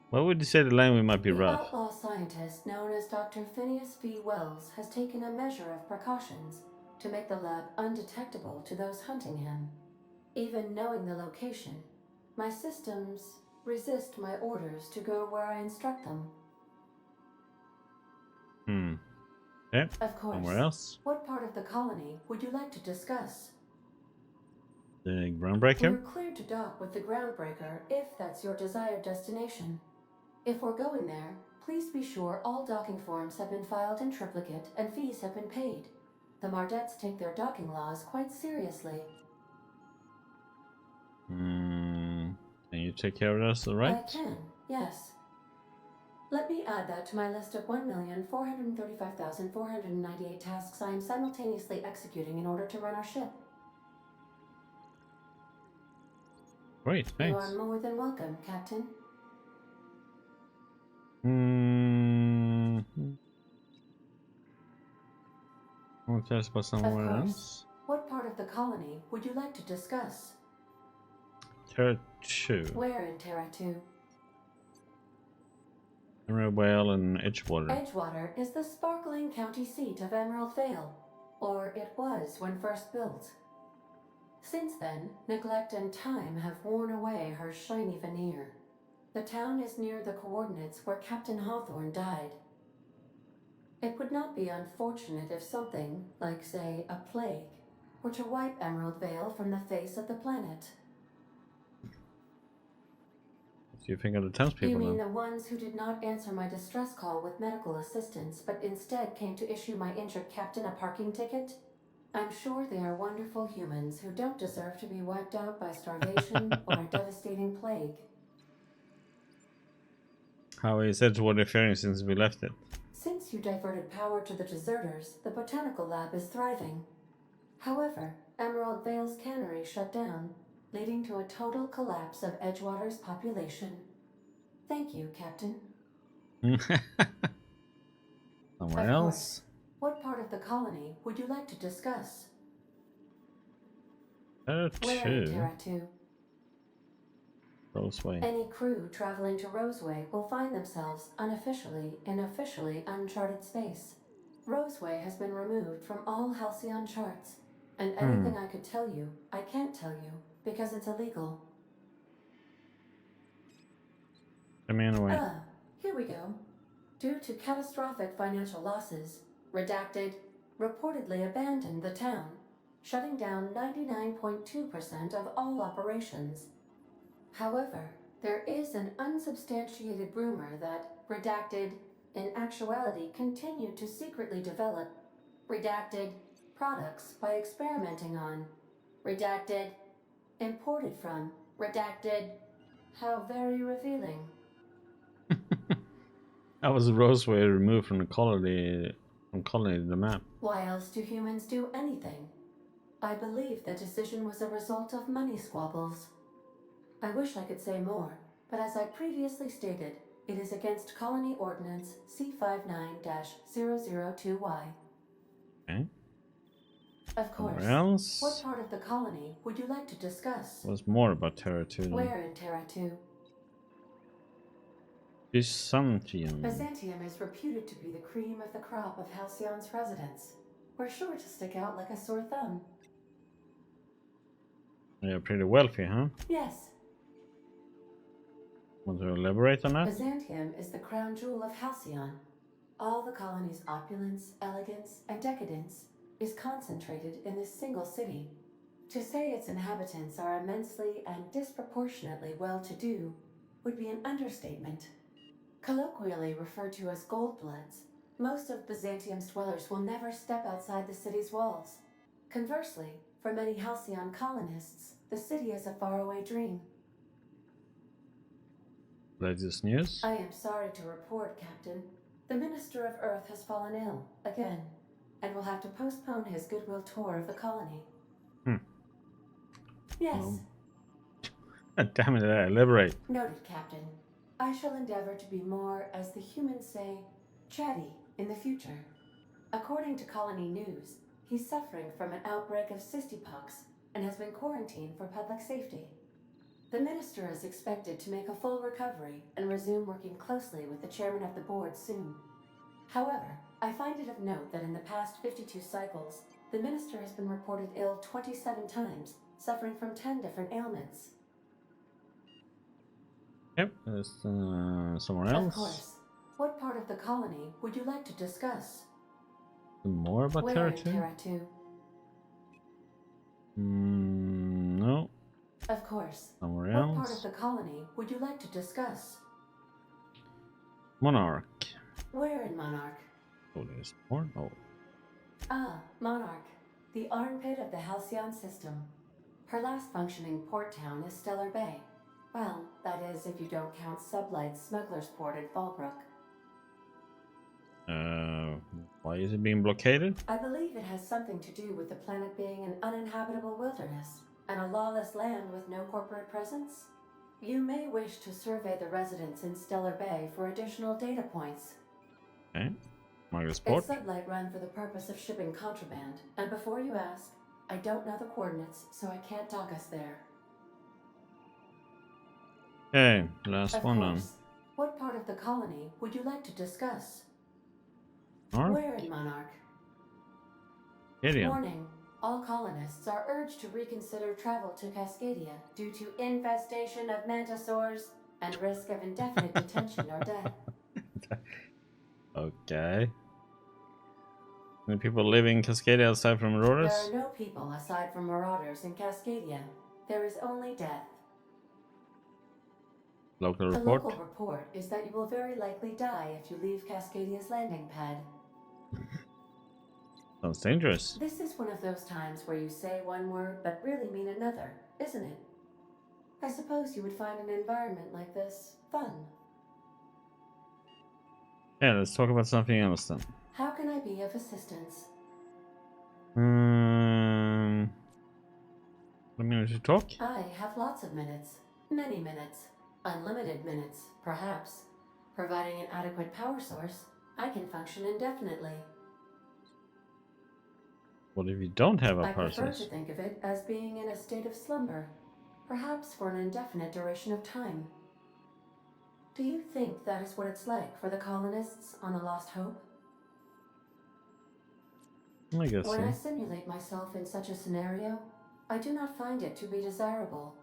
Why would you say the language might be rough? The outlaw scientist known as Dr. Phineas V. Wells has taken a measure of precautions to make the lab undetectable to those hunting him. Even knowing the location, my systems resist my orders to go where I instruct them. Okay. Of course. Somewhere else? What part of the colony would you like to discuss? The Groundbreaker? We're cleared to dock with the Groundbreaker if that's your desired destination. If we're going there, please be sure all docking forms have been filed in triplicate and fees have been paid. The Mardettes take their docking laws quite seriously. Can you take care of us, alright? I can, yes. Let me add that to my list of 1,435,498 tasks I am simultaneously executing in order to run our ship. Great, thanks. You are more than welcome, Captain. Want to tell us about somewhere else? What part of the colony would you like to discuss? Terra 2. Where in Terra 2? Emerald Vale and Edgewater. Edgewater is the sparkling county seat of Emerald Vale, or it was when first built. Since then, neglect and time have worn away her shiny veneer. The town is near the coordinates where Captain Hawthorne died. It would not be unfortunate if something, like say, a plague, were to wipe Emerald Vale from the face of the planet. What do you think of the townspeople? You mean the ones who did not answer my distress call with medical assistance, but instead came to issue my injured captain a parking ticket? I'm sure they are wonderful humans who don't deserve to be wiped out by starvation or a devastating plague. How is Edgewater faring since we left it? Since you diverted power to the deserters, the botanical lab is thriving. However, Emerald Vale's cannery shut down, leading to a total collapse of Edgewater's population. Thank you, Captain. Somewhere else? What part of the colony would you like to discuss? Where in Terra 2? Roseway. Any crew traveling to Roseway will find themselves unofficially in officially uncharted space. Roseway has been removed from all Halcyon charts, and anything I could tell you, I can't tell you, because it's illegal. Come in away. Here we go. Due to catastrophic financial losses, Redacted reportedly abandoned the town, shutting down 99.2% of all operations. However, there is an unsubstantiated rumor that Redacted, in actuality, continued to secretly develop Redacted products by experimenting on Redacted, imported from Redacted. How very revealing. How was Roseway removed from the colony to the map? Why else do humans do anything? I believe the decision was a result of money squabbles. I wish I could say more, but as I previously stated, it is against Colony Ordinance C59-002Y. Okay. Of course. Somewhere else? What part of the colony would you like to discuss? Was more about Terra 2 then. Where in Terra 2? Byzantium. Byzantium is reputed to be the cream of the crop of Halcyon's residents. We're sure to stick out like a sore thumb. They're pretty wealthy, huh? Yes. Want to elaborate on that? Byzantium is the crown jewel of Halcyon. All the colony's opulence, elegance, and decadence is concentrated in this single city. To say its inhabitants are immensely and disproportionately well-to-do would be an understatement. Colloquially referred to as gold-bloods, most of Byzantium's dwellers will never step outside the city's walls. Conversely, for many Halcyon colonists, the city is a faraway dream. Latest news? I am sorry to report, Captain. The Minister of Earth has fallen ill, again, and will have to postpone his goodwill tour of the colony. Yes. Damn it, elaborate. Noted, Captain. I shall endeavor to be more, as the humans say, chatty in the future. According to Colony News, he's suffering from an outbreak of cystipox and has been quarantined for public safety. The Minister is expected to make a full recovery and resume working closely with the Chairman of the Board soon. However, I find it of note that in the past 52 cycles, the Minister has been reported ill 27 times, suffering from 10 different ailments. Yep, there's somewhere else. Of course. What part of the colony would you like to discuss? More about Where Terra in 2? Terra 2? No. Of course. Somewhere What else. part of the colony would you like to discuss? Monarch. Where in Monarch? Oh, there's more? Oh. Monarch. The armpit of the Halcyon system. Her last functioning port town is Stellar Bay. Well, that is if you don't count Sublight's Smuggler's Port at Fallbrook. Why is it being blockaded? I believe it has something to do with the planet being an uninhabitable wilderness and a lawless land with no corporate presence. You may wish to survey the residents in Stellar Bay for additional data points. Okay. Smuggler's Port. It's Sublight run for the purpose of shipping contraband, and before you ask, I don't know the coordinates, so I can't dock us there. Okay, last Of one then. course. What part of the colony would you like to discuss? Monarch? Where in Monarch? Gideon. Warning. All colonists are urged to reconsider travel to Cascadia due to infestation of mantisaurs and risk of indefinite detention or death. Okay. Any people living in Cascadia aside from Marauders? There are no people aside from marauders in Cascadia. There is only death. Local The report? local report is that you will very likely die if you leave Cascadia's landing pad. Sounds dangerous. This is one of those times where you say one word but really mean another, isn't it? I suppose you would find an environment like this fun. Yeah, let's talk about something else then. How can I be of assistance? A minute to talk? I have lots of minutes. Many minutes. Unlimited minutes, perhaps. Providing an adequate power source, I can function indefinitely. What if you don't have a I prefer process? to think of it as being in a state of slumber, perhaps for an indefinite duration of time. Do you think that is what it's like for the colonists on the Lost Hope? I guess When I so. simulate myself in such a scenario, I do not find it to be desirable.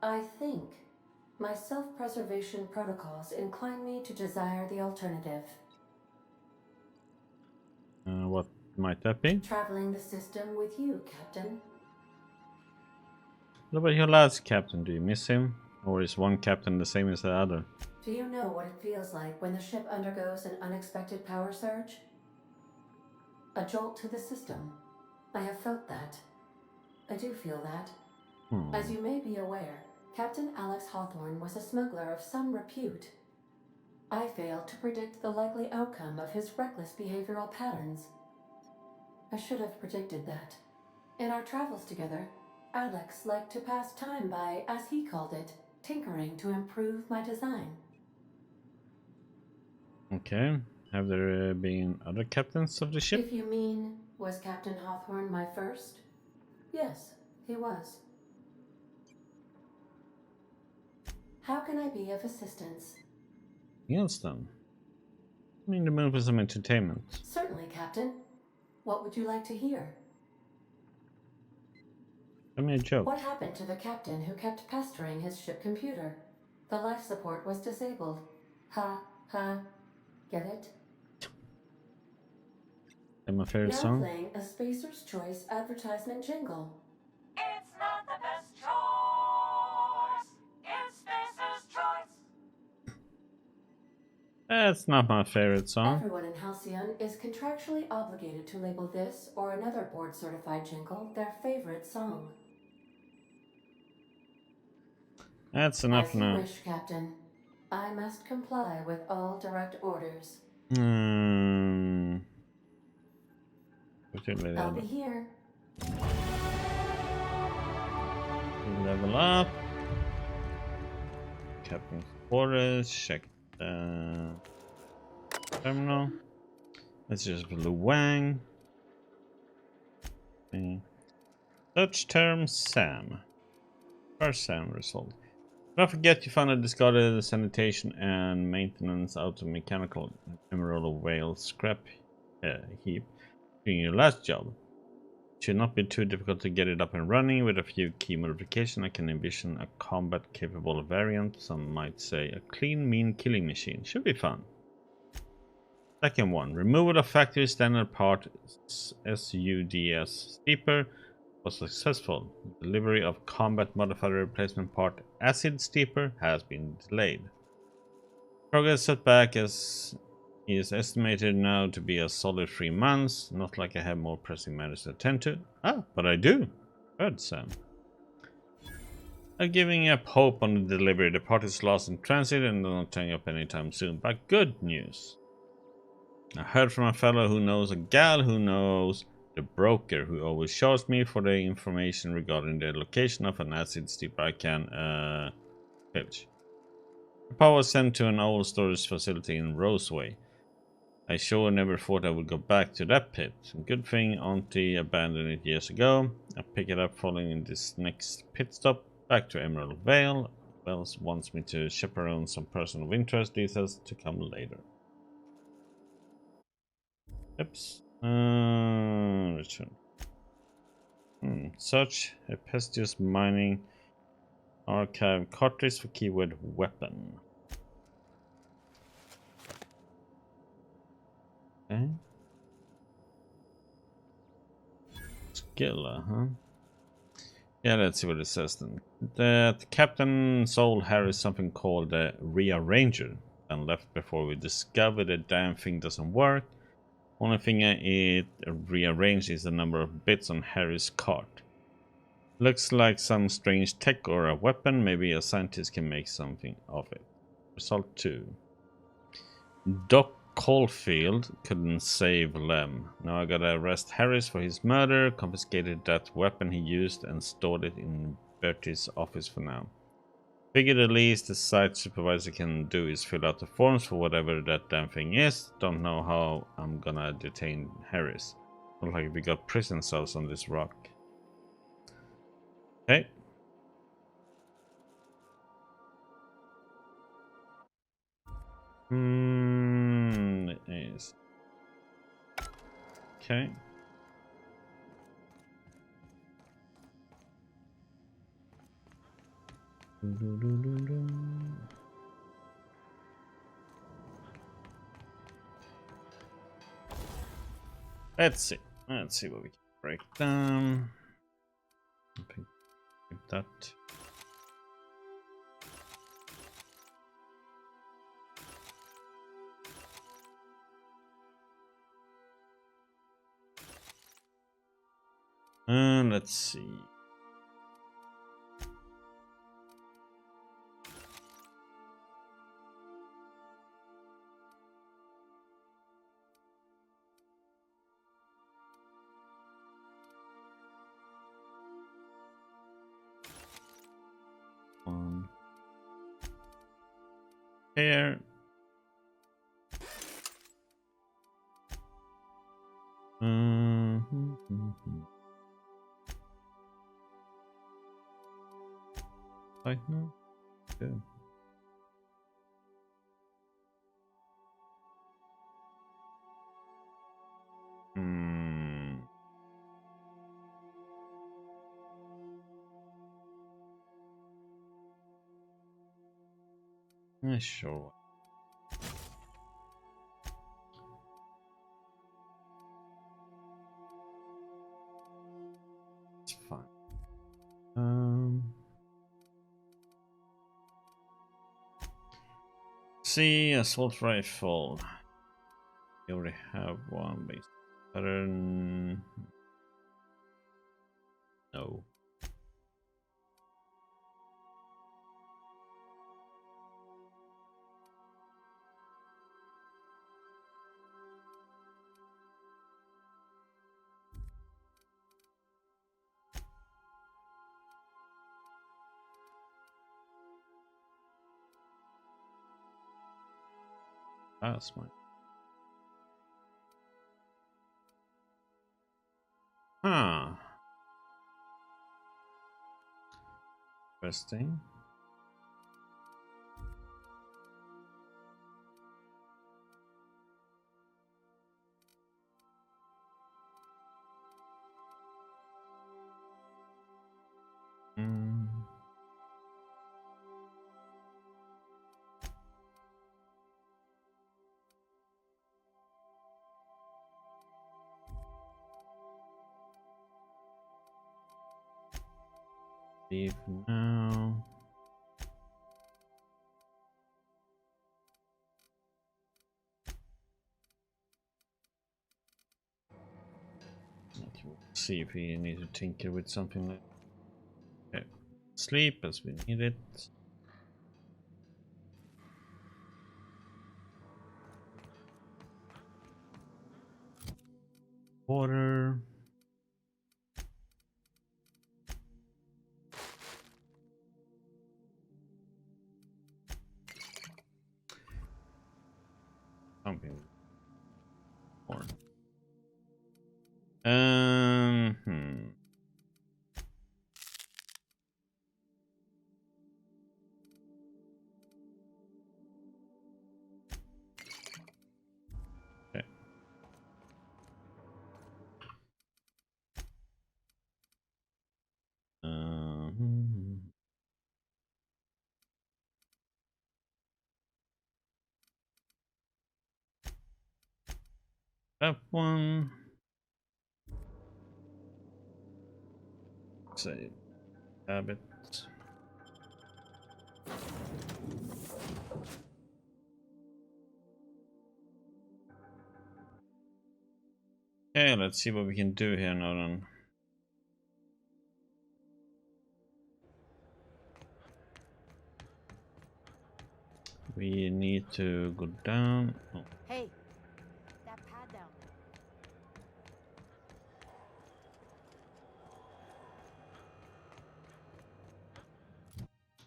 I think my self-preservation protocols incline me to desire the alternative. What might that be? Traveling the system with you, Captain. What about your last captain? Do you miss him? Or is one captain the same as the other? Do you know what it feels like when the ship undergoes an unexpected power surge? A jolt to the system. I have felt that. I do feel that. As you may be aware, Captain Alex Hawthorne was a smuggler of some repute. I failed to predict the likely outcome of his reckless behavioral patterns. I should have predicted that. In our travels together, Alex liked to pass time by, as he called it, tinkering to improve my design. Okay. Have there been other captains of the ship? If you mean, was Captain Hawthorne my first? Yes, he was. How can I be of assistance? Yes, then. I'm in the mood for some entertainment. Certainly, Captain. What would you like to hear? Tell me a joke. What happened to the captain who kept pestering his ship computer? The life support was disabled. Ha, ha. Get it? And my favorite now song? Playing a Spacer's Choice advertisement jingle. It's not the best choice. It's Spacer's choice. That's not my favorite song. Everyone in Halcyon is contractually obligated to label this or another board-certified jingle their favorite song. That's enough As you now. wish, Captain. I must comply with all direct orders. I'll be here. Level up. Captain's quarters. Check the terminal. Let's just Blue Wang. Okay. Search term Sam. First Sam result. Don't forget you found a discarded sanitation and maintenance auto mechanical emerald whale scrap heap during your last job. It should not be too difficult to get it up and running. With a few key modifications, I can envision a combat capable variant. Some might say a clean, mean killing machine. Should be fun. Second one, removal of factory standard part SUDS steeper was successful. Delivery of combat modifier replacement part acid steeper has been delayed. Progress setback is estimated now to be a solid 3 months. Not like I have more pressing matters to attend to. Ah, but I do. Good, Sam. I'm giving up hope on the delivery. The part is lost in transit and not turning up anytime soon. But good news. I heard from a fellow who knows a gal who knows the broker who always shows me for the information regarding the location of an acid steeper I can pitch. The power was sent to an old storage facility in Roseway. I sure never thought I would go back to that pit. Good thing Auntie abandoned it years ago. I pick it up following this next pit stop back to Emerald Vale. Wells wants me to chaperone some person of interest. Details to come later. Oops. Return. Search Happyness mining archive cartridge for keyword weapon. Okay. Skill, huh? Yeah, let's see what it says then. That Captain Soul Harris something called the Rearranger and left before we discovered the damn thing doesn't work. Only thing it rearranged is the number of bits on Harry's cart. Looks like some strange tech or a weapon. Maybe a scientist can make something of it. Result 2. Doc Caulfield couldn't save Lem. Now I gotta arrest Harris for his murder, confiscated that weapon he used and stored it in Bertie's office for now. Figure the least the site supervisor can do is fill out the forms for whatever that damn thing is. Don't know how I'm gonna detain Harris. Looks like we got prison cells on this rock. Okay. Yes. Okay. Let's see. Let's see what we can break down. Pick that. And let's see. Here. Right now. Good. Sure. It's fine. See, assault rifle. You already have one base pattern. No. That's mine. Huh. Interesting. Leave now. Let's see if we need to tinker with something like. Okay. Sleep as we need it. Water. Something more. Okay. That one. Save. Habit. Okay, let's see what we can do here now then. We need to go down. Oh. Hey, that pad down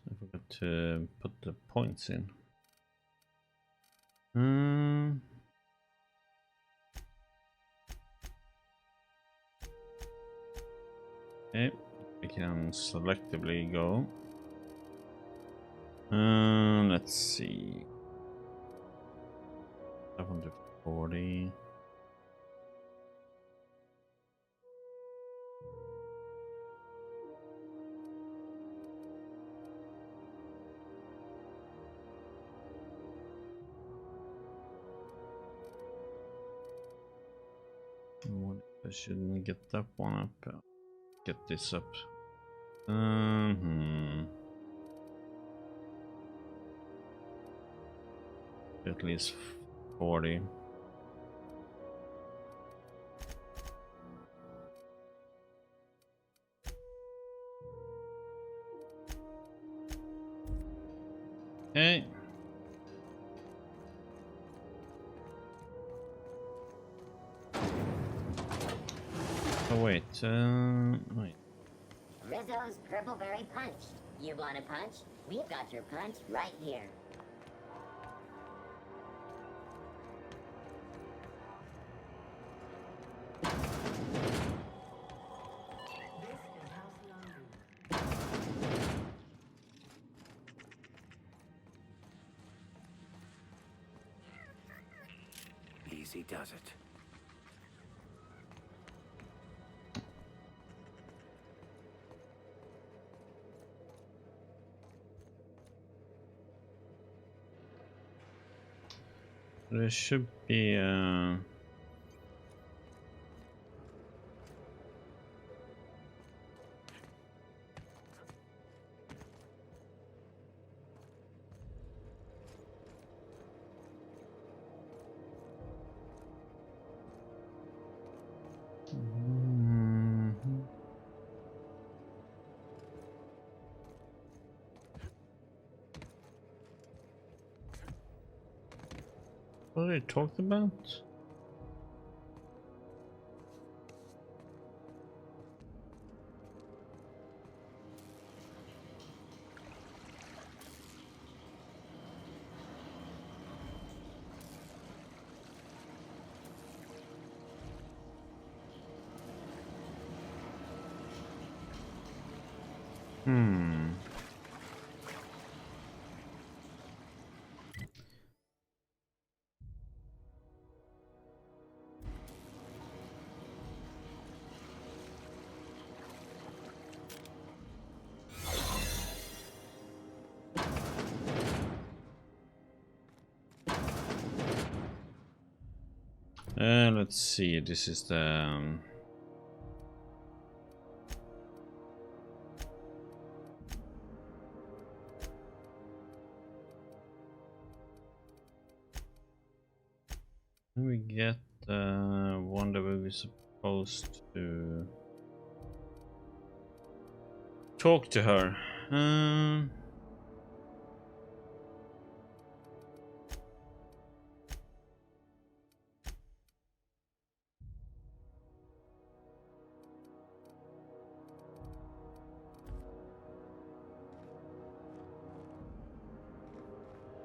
I forgot to put the points in. Okay, we can selectively go. Let's see. 540. I shouldn't get that one up. Get this up. At least 40. Okay. Oh wait, wait. Rizzo's Purpleberry Punch. You want a punch? We've got your punch right here. Easy does it. There should be what I talked about? Let's see, this is the we get one that we were supposed to talk to her.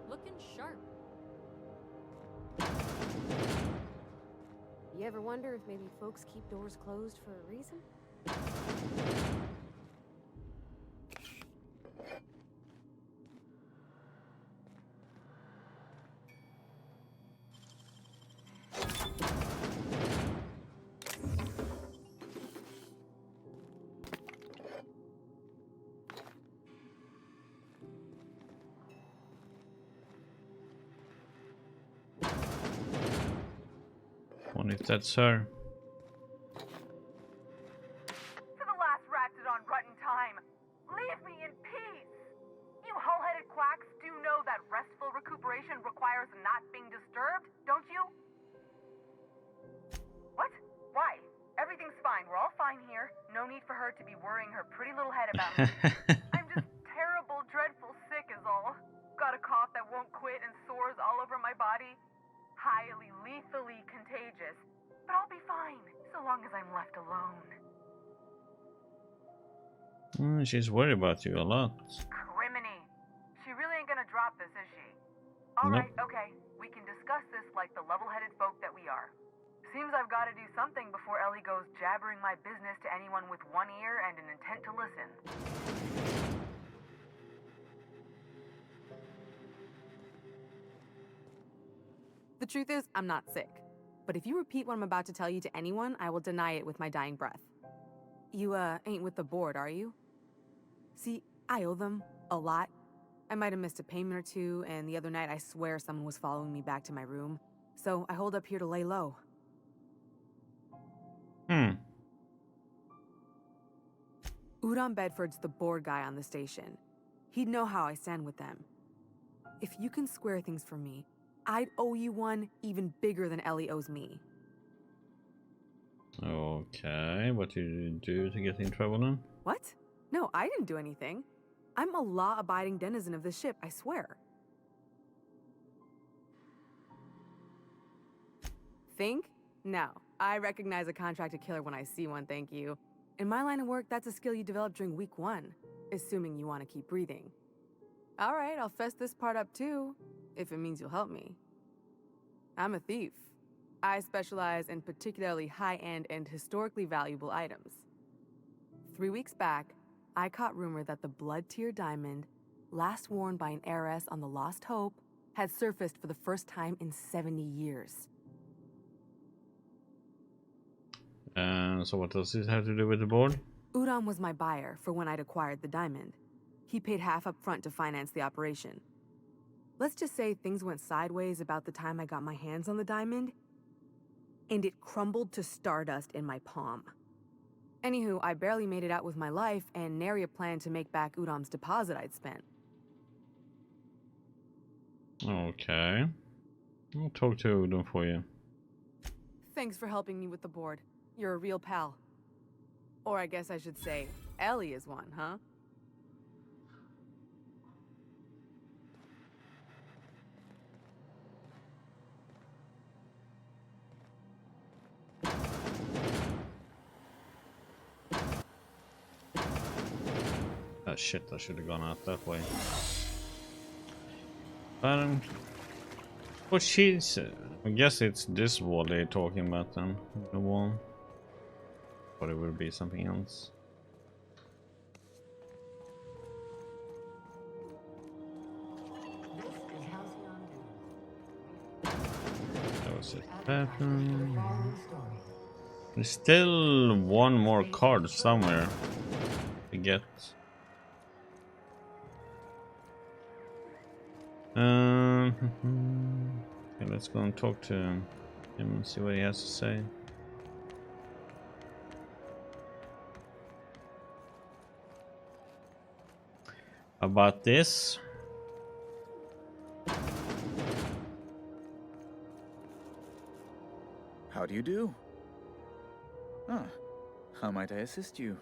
Looking sharp. You ever wonder if maybe folks keep doors closed for a reason? Wonder if that's her. For the last ratted on rotten time, leave me in peace! You hull-headed quacks do know that restful recuperation requires not being disturbed, don't you? What? Why her to be worrying her pretty little head about me. I'm just terrible, dreadful sick is all. Got a cough that won't quit and sores all over my body. Highly, lethally contagious. But I'll be fine, so long as I'm left alone. She's worried about you a lot. Criminy. She really ain't gonna drop this, is she? Alright, okay. We can discuss this like the level-headed folk that we are. Seems I've got to do something before Ellie goes jabbering my business to anyone with one ear and an intent to listen. The truth is, I'm not sick. But if you repeat what I'm about to tell you to anyone, I will deny it with my dying breath. You, ain't with the board, are you? See, I owe them a lot. I might have missed a payment or two, and the other night I swear someone was following me back to my room. So I hold up here to lay low. Udom Bedford's the board guy on the station. He'd know how I stand with them. If you can square things for me, I'd owe you one even bigger than Ellie owes me. Okay, what did you do to get in trouble then? What? No, I didn't do anything. I'm a law-abiding denizen of this ship, I swear. Think? No. I recognize a contracted killer when I see one, thank you. In my line of work, that's a skill you develop during week 1, assuming you want to keep breathing. Alright, I'll fess this part up too, if it means you'll help me. I'm a thief. I specialize in particularly high-end and historically valuable items. 3 weeks back, I caught rumor that the blood-tier diamond, last worn by an heiress on the Lost Hope, had surfaced for the first time in 70 years. So what does this have to do with the board? Udom was my buyer for when I'd acquired the diamond. He paid half up front to finance the operation. Let's just say things went sideways about the time I got my hands on the diamond, and it crumbled to stardust in my palm. Anywho, I barely made it out with my life, and nary a plan to make back Udom's deposit I'd spent. Okay. I'll talk to Udom for you. Thanks for helping me with the board. You're a real pal. Or I guess I should say, Ellie is one, huh? Oh shit, I should have gone out that way. What she's... I guess it's this wall they're talking about then. The wall. But it will be something else. That was it. Bathroom. There's still one more card somewhere to get. Okay, let's go and talk to him and see what he has to say. About this. How do you do? Ah, how might I assist you?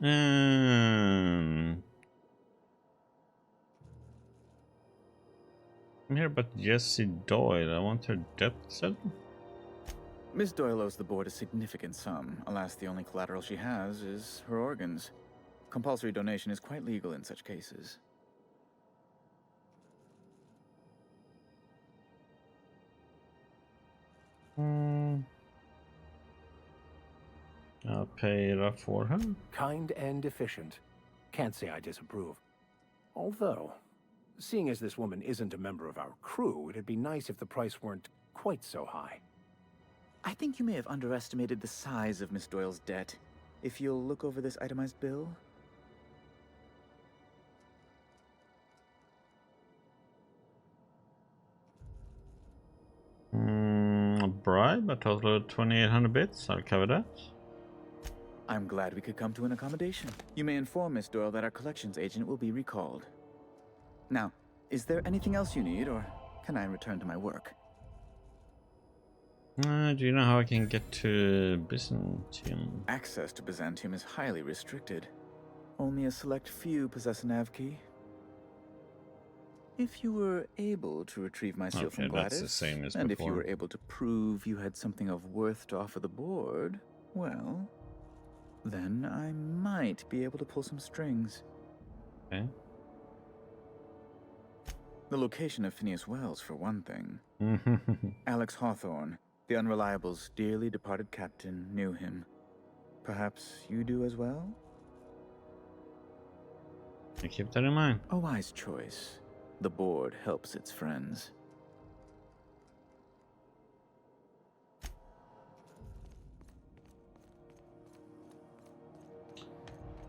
I'm here about Jessie Doyle. I want her debt settled. Miss Doyle owes the board a significant sum. Alas, the only collateral she has is her organs. Compulsory donation is quite legal in such cases. I'll pay it up for her. Kind and efficient. Can't say I disapprove. Although, seeing as this woman isn't a member of our crew, it'd be nice if the price weren't quite so high. I think you may have underestimated the size of Miss Doyle's debt. If you'll look over this itemized bill. A bribe, a total of 2,800 bits. I'll cover that. I'm glad we could come to an accommodation. You may inform Miss Doyle that our collections agent will be recalled. Now, is there anything else you need, or can I return to my work? Do you know how I can get to Byzantium? Access to Byzantium is highly restricted. Only a select few possess a nav key. If you were able to retrieve my seal from Gladys, that's the same as and if you before. were able to prove you had something of worth to offer the board, well, then I might be able to pull some strings. Okay. The location of Phineas Wells, for one thing. Alex Hawthorne, the Unreliable's dearly departed captain, knew him. Perhaps you do as well? I keep that in mind. A wise choice. The board helps its friends.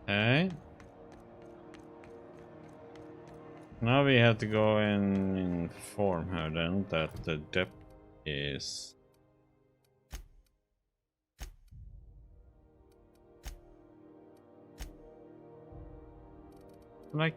Okay. Now we have to go and inform her then that the depth is like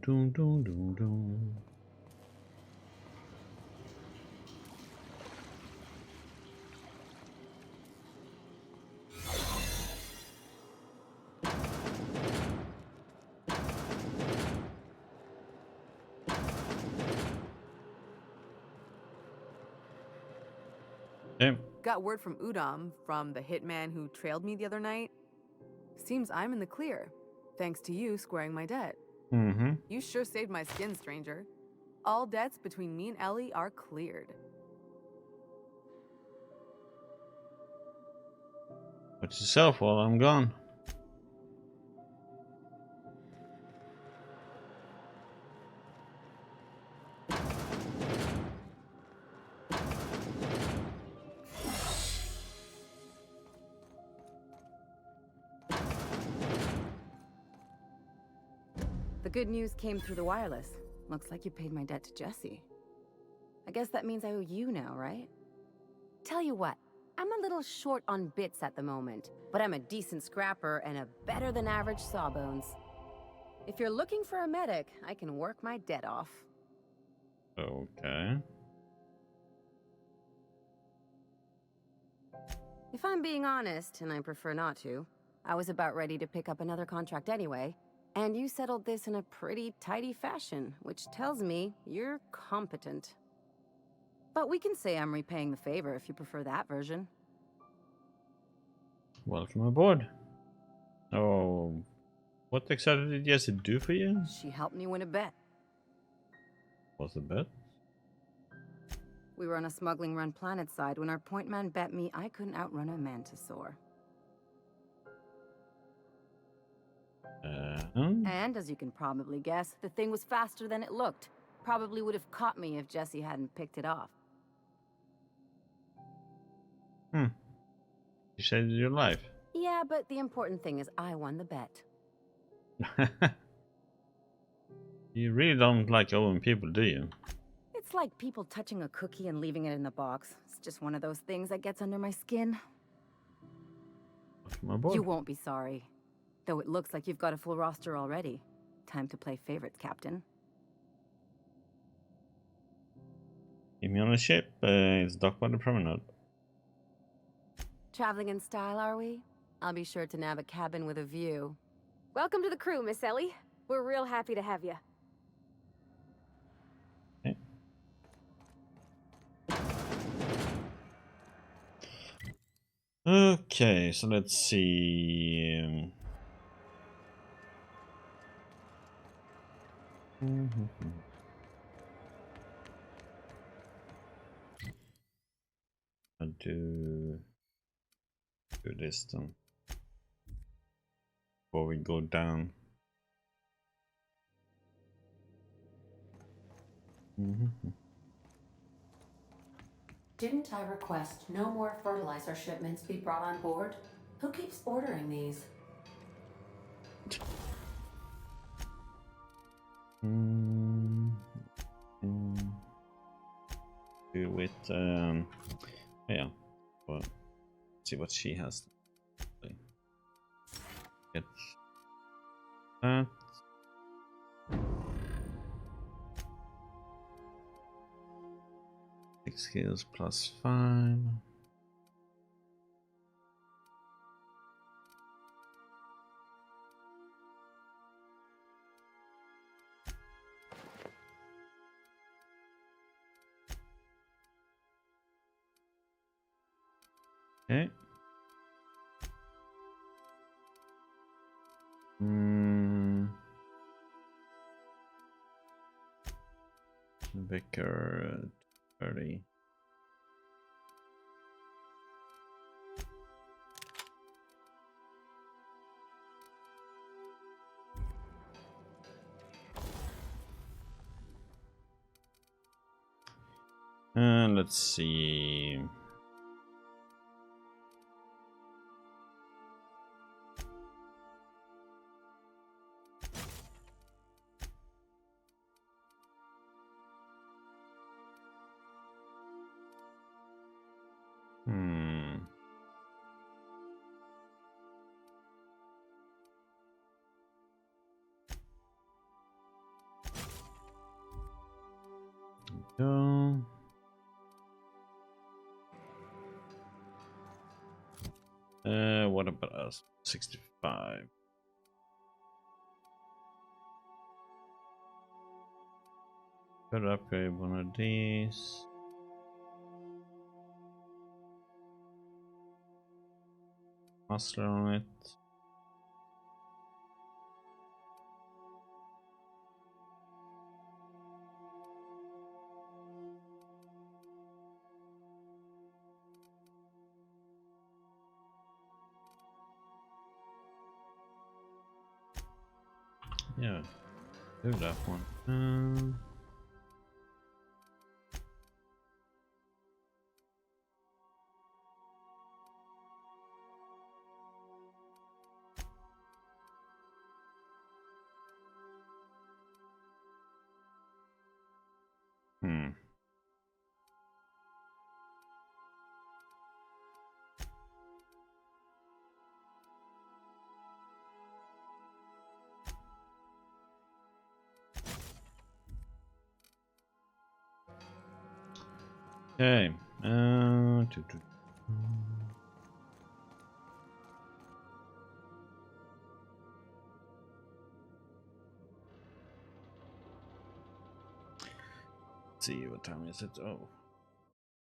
dun, dun, dun, dun. Okay. Got word from Udom, from the hitman who trailed me the other night. Seems I'm in the clear, thanks to you squaring my debt. You sure saved my skin, stranger. All debts between me and Ellie are cleared. Watch yourself while I'm gone. The good news came through the wireless. Looks like you paid my debt to Jesse. I guess that means I owe you now, right? Tell you what, I'm a little short on bits at the moment, but I'm a decent scrapper and a better than average sawbones. If you're looking for a medic, I can work my debt off. Okay. If I'm being honest, and I prefer not to, I was about ready to pick up another contract anyway. And you settled this in a pretty tidy fashion, which tells me you're competent. But we can say I'm repaying the favor if you prefer that version. Welcome aboard. Oh, what exactly did Jesse do for you? She helped me win a bet. What's the bet? We were on a smuggling run planet side when our point man bet me I couldn't outrun a mantisaur. And as you can probably guess, the thing was faster than it looked. Probably would have caught me if Jesse hadn't picked it off. You saved your life. Yeah, but the important thing is I won the bet. You really don't like owing people, do you? It's like people touching a cookie and leaving it in the box. It's just one of those things that gets under my skin. Welcome aboard. You won't be sorry. Though it looks like you've got a full roster already. Time to play favorites, Captain. Keep me on a ship. It's docked by the promenade. Traveling in style, are we? I'll be sure to nab a cabin with a view. Welcome to the crew, Miss Ellie. We're real happy to have you. Okay. Okay, so let's see. I'll do this then before we go down. Didn't I request no more fertilizer shipments be brought on board? Who keeps ordering these? Do with yeah. Well, see what she has. Get that. Six skills plus 5. Okay. Vicar 30. Let's see. Go. What about us? 65. Could upgrade one of these. Muscle on it. Yeah, do that one. Okay. See what time is it? Oh.